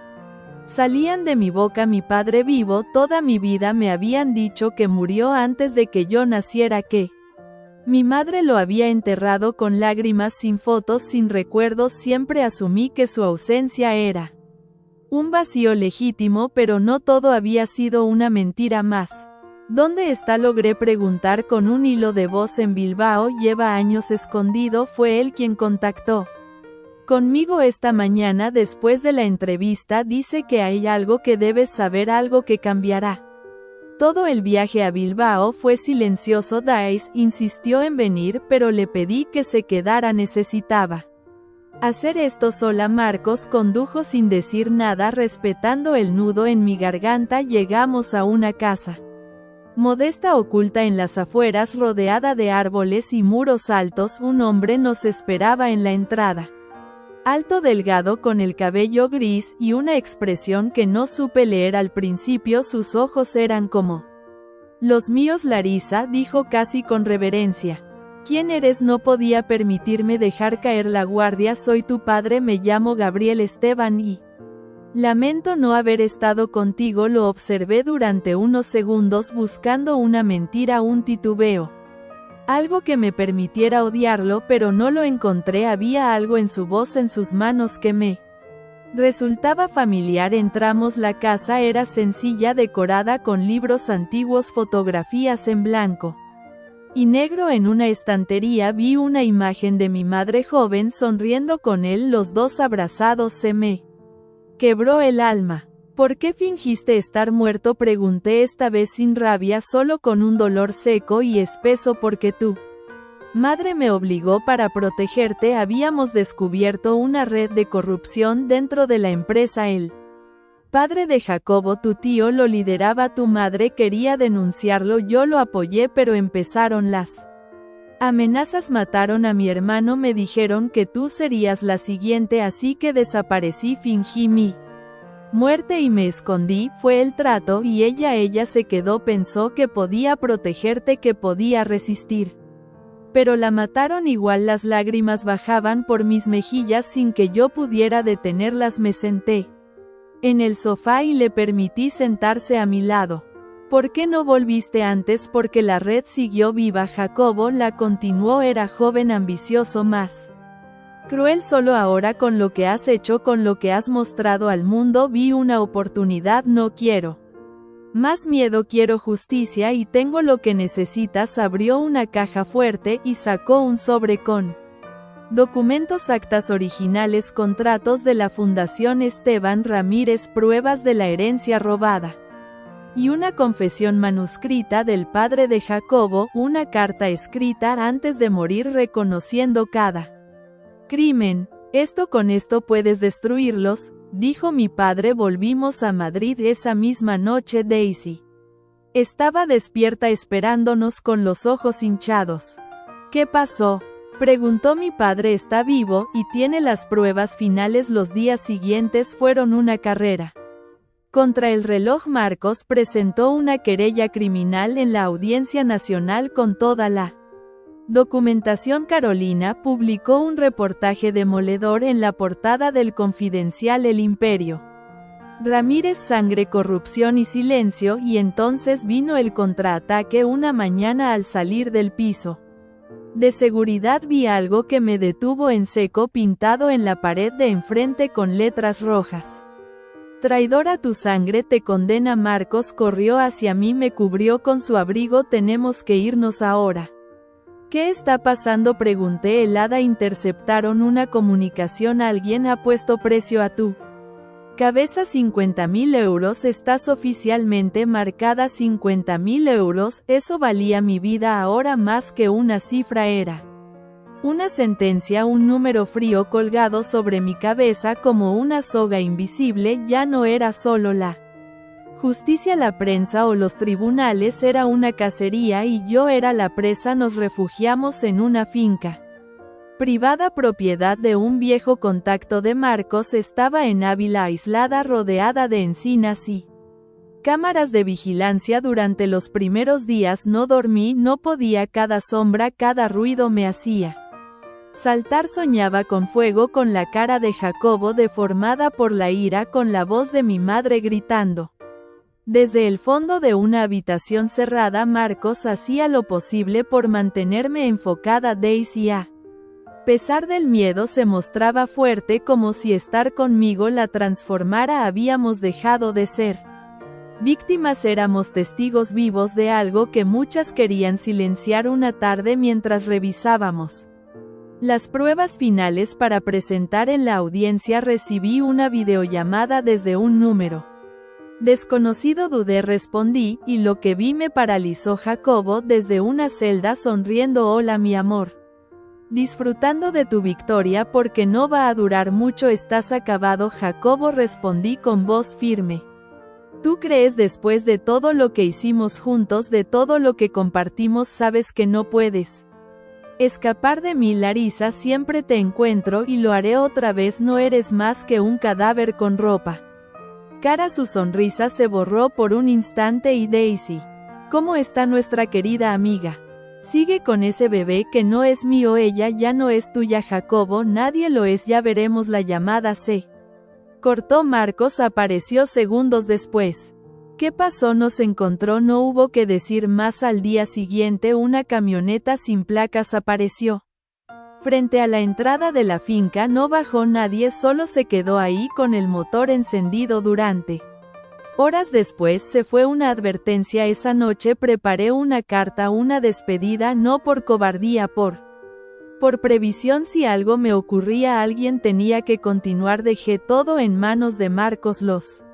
salían de mi boca. Mi padre vivo. Toda mi vida me habían dicho que murió antes de que yo naciera, que mi madre lo había enterrado con lágrimas, sin fotos, sin recuerdos. Siempre asumí que su ausencia era un vacío legítimo, pero no todo había sido una mentira más. ¿Dónde está? Logré preguntar con un hilo de voz. En Bilbao, lleva años escondido. Fue él quien contactó conmigo esta mañana después de la entrevista. Dice que hay algo que debes saber, algo que cambiará todo. El viaje a Bilbao fue silencioso. Daisy insistió en venir, pero le pedí que se quedara. Necesitaba hacer esto sola. Marcos condujo sin decir nada, respetando el nudo en mi garganta. Llegamos a una casa modesta, oculta en las afueras, rodeada de árboles y muros altos. Un hombre nos esperaba en la entrada. Alto, delgado, con el cabello gris, y una expresión que no supe leer al principio. Sus ojos eran como los míos. Larisa, dijo casi con reverencia. ¿Quién eres? No podía permitirme dejar caer la guardia. Soy tu padre, me llamo Gabriel Esteban y lamento no haber estado contigo. Lo observé durante unos segundos, buscando una mentira, un titubeo, algo que me permitiera odiarlo, pero no lo encontré. Había algo en su voz, en sus manos, que me resultaba familiar. Entramos. La casa era sencilla, decorada con libros antiguos, fotografías en blanco y negro. En una estantería vi una imagen de mi madre joven sonriendo con él, los dos abrazados. Se me quebró el alma. ¿Por qué fingiste estar muerto?, pregunté, esta vez sin rabia, solo con un dolor seco y espeso. Porque tu madre me obligó para protegerte. Habíamos descubierto una red de corrupción dentro de la empresa. El padre de Jacobo, tu tío, lo lideraba. Tu madre quería denunciarlo. Yo lo apoyé, pero empezaron las amenazas. Mataron a mi hermano. Me dijeron que tú serías la siguiente, así que desaparecí. Fingí mi muerte y me escondí. Fue el trato. Y ella se quedó. Pensó que podía protegerte, que podía resistir. Pero la mataron igual. Las lágrimas bajaban por mis mejillas sin que yo pudiera detenerlas. Me senté en el sofá y le permití sentarse a mi lado. ¿Por qué no volviste antes? Porque la red siguió viva. Jacobo la continuó. Era joven, ambicioso, más cruel. Solo ahora, con lo que has hecho, con lo que has mostrado al mundo, vi una oportunidad. No quiero más miedo, quiero justicia, y tengo lo que necesitas. Abrió una caja fuerte y sacó un sobre con documentos, actas originales, contratos de la Fundación Esteban Ramírez, pruebas de la herencia robada y una confesión manuscrita del padre de Jacobo, una carta escrita antes de morir reconociendo cada crimen. Con esto puedes destruirlos, dijo mi padre. Volvimos a Madrid esa misma noche. Daisy estaba despierta esperándonos con los ojos hinchados. ¿Qué pasó?, preguntó mi padre. Está vivo, y tiene las pruebas finales. Los días siguientes fueron una carrera contra el reloj. Marcos presentó una querella criminal en la Audiencia Nacional con toda la documentación. Carolina publicó un reportaje demoledor en la portada del Confidencial. El Imperio Ramírez, sangre, corrupción y silencio. Y entonces vino el contraataque. Una mañana, al salir del piso De seguridad vi algo que me detuvo en seco pintado en la pared de enfrente con letras rojas. Traidora, tu sangre te condena. Marcos corrió hacia mí, me cubrió con su abrigo. Tenemos que irnos ahora. ¿Qué está pasando?, pregunté helada. Interceptaron una comunicación. Alguien ha puesto precio a tu cabeza. 50.000 euros. Estás oficialmente marcada. 50.000 euros, eso valía mi vida. Ahora más que una cifra era una sentencia, un número frío colgado sobre mi cabeza como una soga invisible. Ya no era solo la justicia, la prensa o los tribunales, era una cacería y yo era la presa. Nos refugiamos en una finca privada propiedad de un viejo contacto de Marcos. Estaba en Ávila, aislada, rodeada de encinas y cámaras de vigilancia. Durante los primeros días no dormí, no podía. Cada sombra, cada ruido me hacía saltar. Soñaba con fuego, con la cara de Jacobo deformada por la ira, con la voz de mi madre gritando desde el fondo de una habitación cerrada. Marcos hacía lo posible por mantenerme enfocada. Daisy, a pesar del miedo, se mostraba fuerte, como si estar conmigo la transformara. Habíamos dejado de ser víctimas, éramos testigos vivos de algo que muchas querían silenciar. Una tarde, mientras revisábamos las pruebas finales para presentar en la audiencia, recibí una videollamada desde un número desconocido. Dudé, respondí, y lo que vi me paralizó. Jacobo desde una celda sonriendo. Hola mi amor. Disfrutando de tu victoria porque no va a durar mucho. Estás acabado, Jacobo, respondí con voz firme. ¿Tú crees, después de todo lo que hicimos juntos, de todo lo que compartimos, sabes que no puedes escapar de mí? Larisa, siempre te encuentro y lo haré otra vez. No eres más que un cadáver con ropa. Cara, su sonrisa se borró por un instante. Y Daisy, ¿cómo está nuestra querida amiga? Sigue con ese bebé que no es mío. Ella ya no es tuya, Jacobo, nadie lo es. Ya veremos. La llamada se cortó. Marcos apareció segundos después. ¿Qué pasó? Nos encontró. No hubo que decir más. Al día siguiente, una camioneta sin placas apareció frente a la entrada de la finca. No bajó nadie, solo se quedó ahí con el motor encendido. Durante horas después se fue. Una advertencia. Esa noche preparé una carta, una despedida, no por cobardía, por previsión. Si algo me ocurría, alguien tenía que continuar. Dejé todo en manos de Marcos: los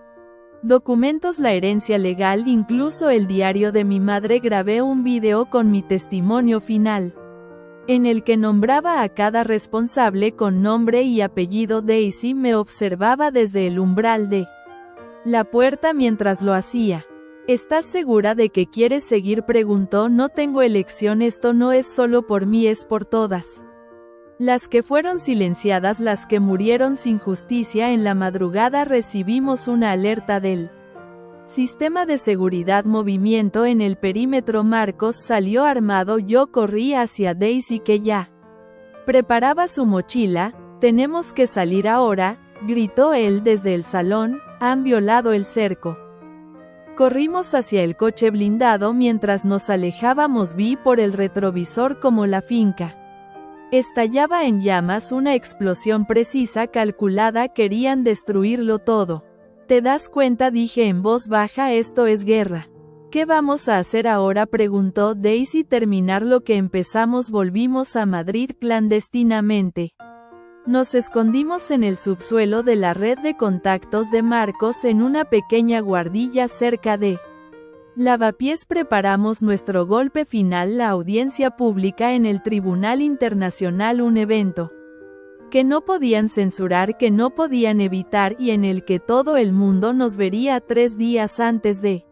documentos, la herencia legal, incluso el diario de mi madre. Grabé un video con mi testimonio final, en el que nombraba a cada responsable con nombre y apellido. Daisy me observaba desde el umbral de la puerta mientras lo hacía. ¿Estás segura de que quieres seguir?, preguntó. No tengo elección. Esto no es solo por mí, es por todas las que fueron silenciadas, las que murieron sin justicia. En la madrugada recibimos una alerta del sistema de seguridad: movimiento en el perímetro. Marcos salió armado. Yo corrí hacia Daisy, que ya preparaba su mochila. Tenemos que salir ahora, gritó él desde el salón. Han violado el cerco. Corrimos hacia el coche blindado. Mientras nos alejábamos, vi por el retrovisor cómo la finca estallaba en llamas. Una explosión precisa, calculada. Querían destruirlo todo. ¿Te das cuenta?, dije en voz baja. Esto es guerra. ¿Qué vamos a hacer ahora?, preguntó Daisy. Terminar lo que empezamos. Volvimos a Madrid clandestinamente. Nos escondimos en el subsuelo de la red de contactos de Marcos, en una pequeña guardilla cerca de Lavapiés. Preparamos nuestro golpe final: la audiencia pública en el Tribunal Internacional, un evento que no podían censurar, que no podían evitar, y en el que todo el mundo nos vería. 3 días antes de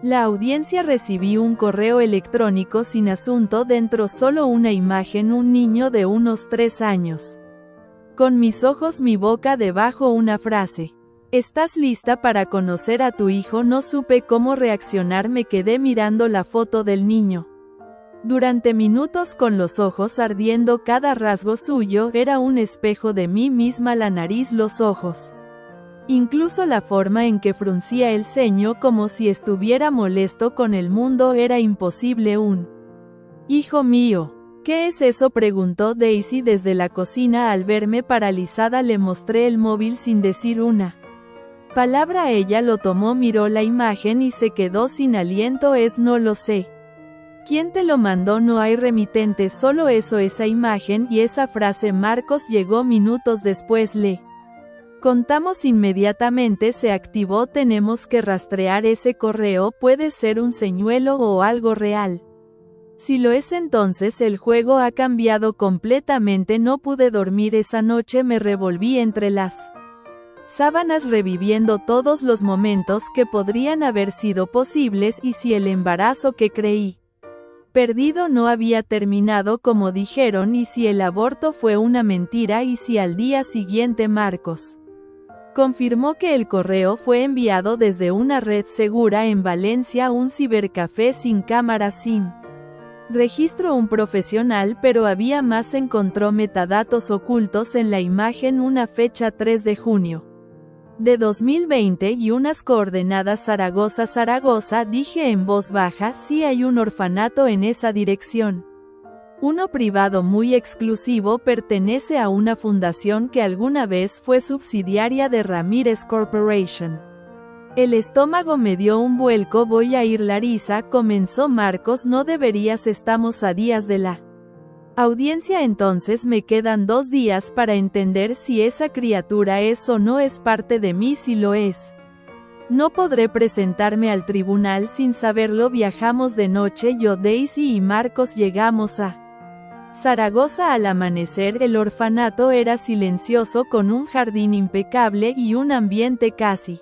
la audiencia recibí un correo electrónico sin asunto. Dentro solo una imagen: un niño de unos 3 años. Con mis ojos, mi boca debajo, una frase: ¿estás lista para conocer a tu hijo? No supe cómo reaccionar. Me quedé mirando la foto del niño durante minutos, con los ojos ardiendo. Cada rasgo suyo era un espejo de mí misma: la nariz, los ojos, incluso la forma en que fruncía el ceño, como si estuviera molesto con el mundo. Era imposible. Un hijo mío. ¿Qué es eso?, preguntó Daisy desde la cocina. Al verme paralizada le mostré el móvil sin decir una palabra. Ella lo tomó, miró la imagen y se quedó sin aliento. No lo sé. ¿Quién te lo mandó? No hay remitente, solo eso, esa imagen y esa frase. Marcos llegó minutos después. Le contamos inmediatamente, se activó. Tenemos que rastrear ese correo, puede ser un señuelo o algo real. Si lo es, entonces el juego ha cambiado completamente. No pude dormir esa noche, me revolví entre las sábanas reviviendo todos los momentos que podrían haber sido posibles. Y si el embarazo que creí perdido no había terminado como dijeron, y si el aborto fue una mentira, y si al día siguiente Marcos confirmó que el correo fue enviado desde una red segura en Valencia, un cibercafé sin cámaras, sin registro, un profesional, pero había más. Encontró metadatos ocultos en la imagen, una fecha 3 de junio de 2020 y unas coordenadas Zaragoza. Zaragoza, dije en voz baja, sí hay un orfanato en esa dirección. Uno privado muy exclusivo, pertenece a una fundación que alguna vez fue subsidiaria de Ramírez Corporation. El estómago me dio un vuelco. Voy a ir, Larisa, comenzó Marcos. No deberías, estamos a días de la audiencia, entonces me quedan 2 días para entender si esa criatura es o no es parte de mí. Si lo es, no podré presentarme al tribunal sin saberlo. Viajamos de noche, yo, Daisy y Marcos llegamos a Zaragoza al amanecer. El orfanato era silencioso, con un jardín impecable y un ambiente casi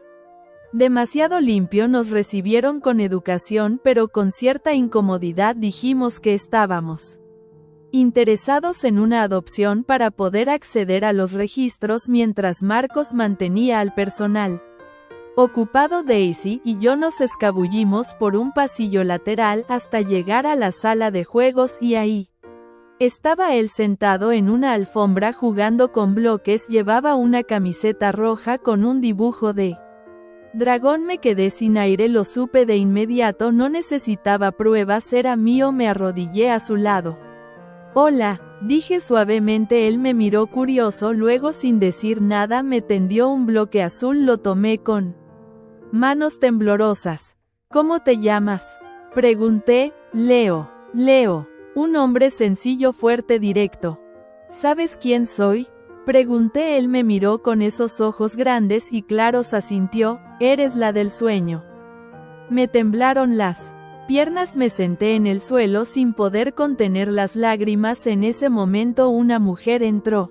demasiado limpio. Nos recibieron con educación, pero con cierta incomodidad. Dijimos que estábamos interesados en una adopción para poder acceder a los registros, mientras Marcos mantenía al personal ocupado. Daisy y yo nos escabullimos por un pasillo lateral hasta llegar a la sala de juegos, y ahí estaba él sentado en una alfombra jugando con bloques. Llevaba una camiseta roja con un dibujo de dragón. Me quedé sin aire, lo supe de inmediato, no necesitaba pruebas, era mío. Me arrodillé a su lado. Hola, dije suavemente. Él me miró curioso, luego sin decir nada me tendió un bloque azul. Lo tomé con manos temblorosas. ¿Cómo te llamas?, pregunté. Leo. Leo. Un hombre sencillo, fuerte, directo. ¿Sabes quién soy?, pregunté. Él me miró con esos ojos grandes y claros, asintió. Eres la del sueño. Me temblaron las piernas, me senté en el suelo sin poder contener las lágrimas. En ese momento una mujer entró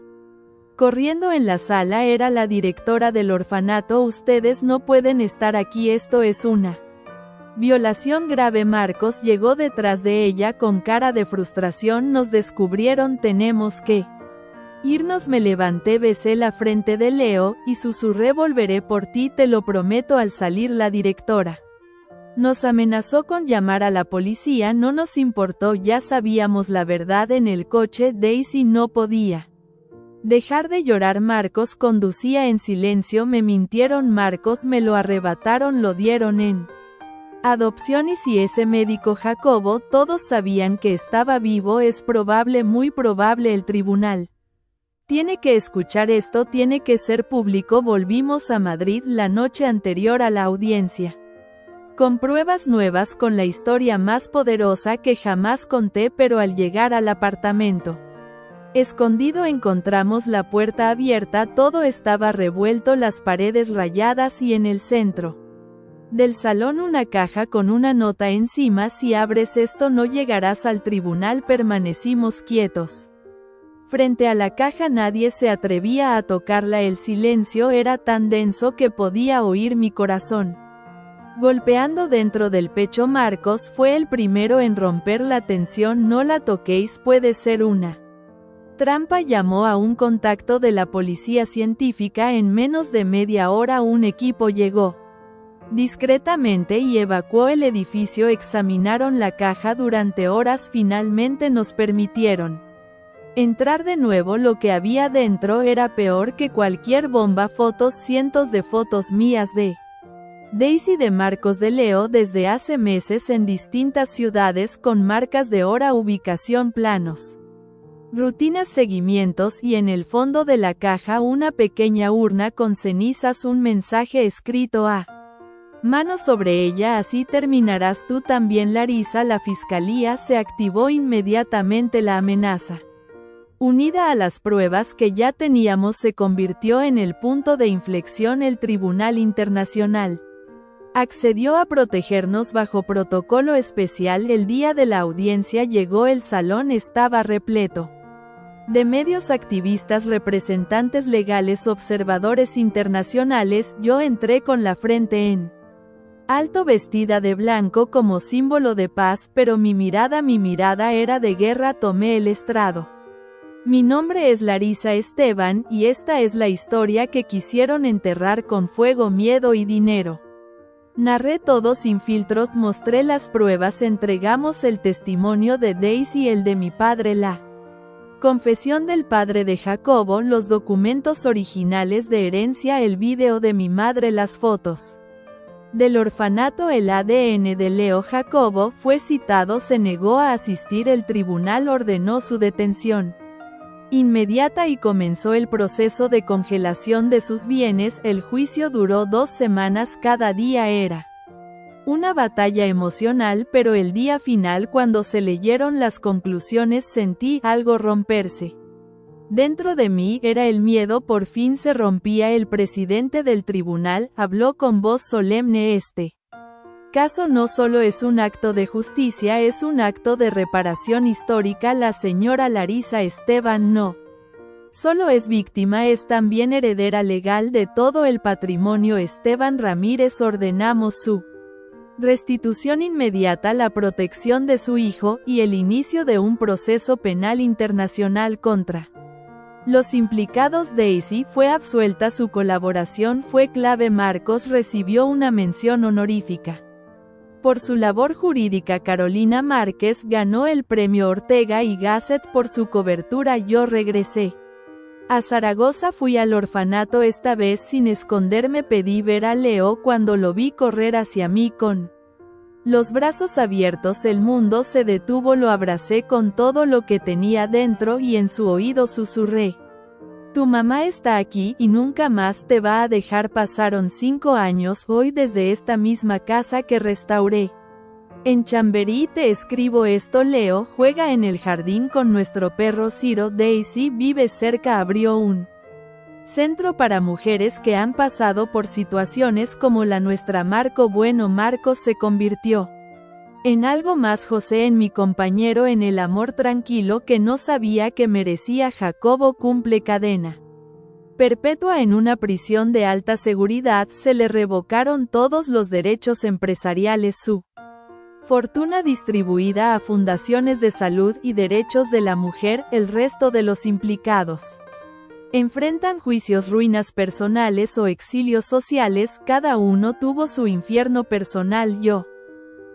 corriendo en la sala. Era la directora del orfanato. Ustedes no pueden estar aquí, esto es una violación grave. Marcos llegó detrás de ella con cara de frustración. Nos descubrieron, tenemos que irnos. Me levanté, besé la frente de Leo y susurré, volveré por ti, te lo prometo. Al salir la directora nos amenazó con llamar a la policía. No nos importó, ya sabíamos la verdad. En el coche, Daisy no podía dejar de llorar. Marcos conducía en silencio. Me mintieron, Marcos me lo arrebataron, lo dieron en adopción. Y si ese médico Jacobo, todos sabían que estaba vivo, es probable, muy probable. El tribunal tiene que escuchar esto, tiene que ser público. Volvimos a Madrid la noche anterior a la audiencia, con pruebas nuevas, con la historia más poderosa que jamás conté. Pero al llegar al apartamento escondido encontramos la puerta abierta. Todo estaba revuelto, las paredes rayadas y en el centro del salón una caja con una nota encima. Si abres esto no llegarás al tribunal. Permanecimos quietos frente a la caja, nadie se atrevía a tocarla. El silencio era tan denso que podía oír mi corazón golpeando dentro del pecho. Marcos fue el primero en romper la tensión. No la toquéis, puede ser una trampa. Llamó a un contacto de la policía científica. En menos de media hora un equipo llegó discretamente y evacuó el edificio. Examinaron la caja durante horas. Finalmente nos permitieron entrar de nuevo. Lo que había dentro era peor que cualquier bomba. Fotos, cientos de fotos mías, de Daisy, de Marcos, de Leo, desde hace meses en distintas ciudades, con marcas de hora, ubicación, planos. Rutinas, seguimientos y en el fondo de la caja una pequeña urna con cenizas, un mensaje escrito a mano sobre ella: así terminarás tú también, Larisa. La fiscalía se activó inmediatamente. La amenaza, unida a las pruebas que ya teníamos, se convirtió en el punto de inflexión. El Tribunal Internacional accedió a protegernos bajo protocolo especial. El día de la audiencia llegó, el salón estaba repleto de medios, activistas, representantes legales, observadores internacionales. Yo entré con la frente en alto, vestida de blanco como símbolo de paz, pero mi mirada era de guerra. Tomé el estrado. Mi nombre es Larisa Esteban, y esta es la historia que quisieron enterrar con fuego, miedo y dinero. Narré todo sin filtros, mostré las pruebas, entregamos el testimonio de Daisy, el de mi padre, la confesión del padre de Jacobo, los documentos originales de herencia, el video de mi madre, las fotos del orfanato, el ADN de Leo. Jacobo fue citado, se negó a asistir. El tribunal ordenó su detención inmediata y comenzó el proceso de congelación de sus bienes. El juicio duró 2 semanas, cada día era una batalla emocional, pero el día final, cuando se leyeron las conclusiones, sentí algo romperse dentro de mí. Era el miedo, por fin se rompía. El presidente del tribunal habló con voz solemne: este caso no solo es un acto de justicia, es un acto de reparación histórica. La señora Larisa Esteban no solo es víctima, es también heredera legal de todo el patrimonio. Esteban Ramírez, ordenamos su restitución inmediata, la protección de su hijo, y el inicio de un proceso penal internacional contra los implicados. Daisy fue absuelta, su colaboración fue clave. Marcos recibió una mención honorífica por su labor jurídica. Carolina Márquez ganó el premio Ortega y Gasset por su cobertura. Yo regresé a Zaragoza, fui al orfanato, esta vez sin esconderme. Pedí ver a Leo. Cuando lo vi correr hacia mí con los brazos abiertos, el mundo se detuvo. Lo abracé con todo lo que tenía dentro y en su oído susurré: tu mamá está aquí y nunca más te va a dejar. Pasaron 5 años hoy desde esta misma casa que restauré en Chamberí. Te escribo esto: Leo juega en el jardín con nuestro perro Ciro. Daisy vive cerca. Abrió un centro para mujeres que han pasado por situaciones como la nuestra. Marco bueno. Marcos se convirtió en algo más. José, en mi compañero, en el amor tranquilo que no sabía que merecía. Jacobo cumple cadena perpetua en una prisión de alta seguridad. Se le revocaron todos los derechos empresariales, su fortuna distribuida a fundaciones de salud y derechos de la mujer. El resto de los implicados enfrentan juicios, ruinas personales o exilios sociales. Cada uno tuvo su infierno personal. Yo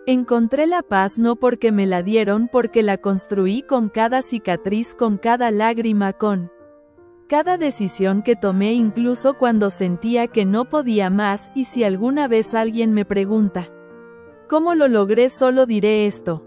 encontré la paz no porque me la dieron, porque la construí con cada cicatriz, con cada lágrima, con cada decisión que tomé, incluso cuando sentía que no podía más. Y si alguna vez alguien me pregunta ¿cómo lo logré?, solo diré esto: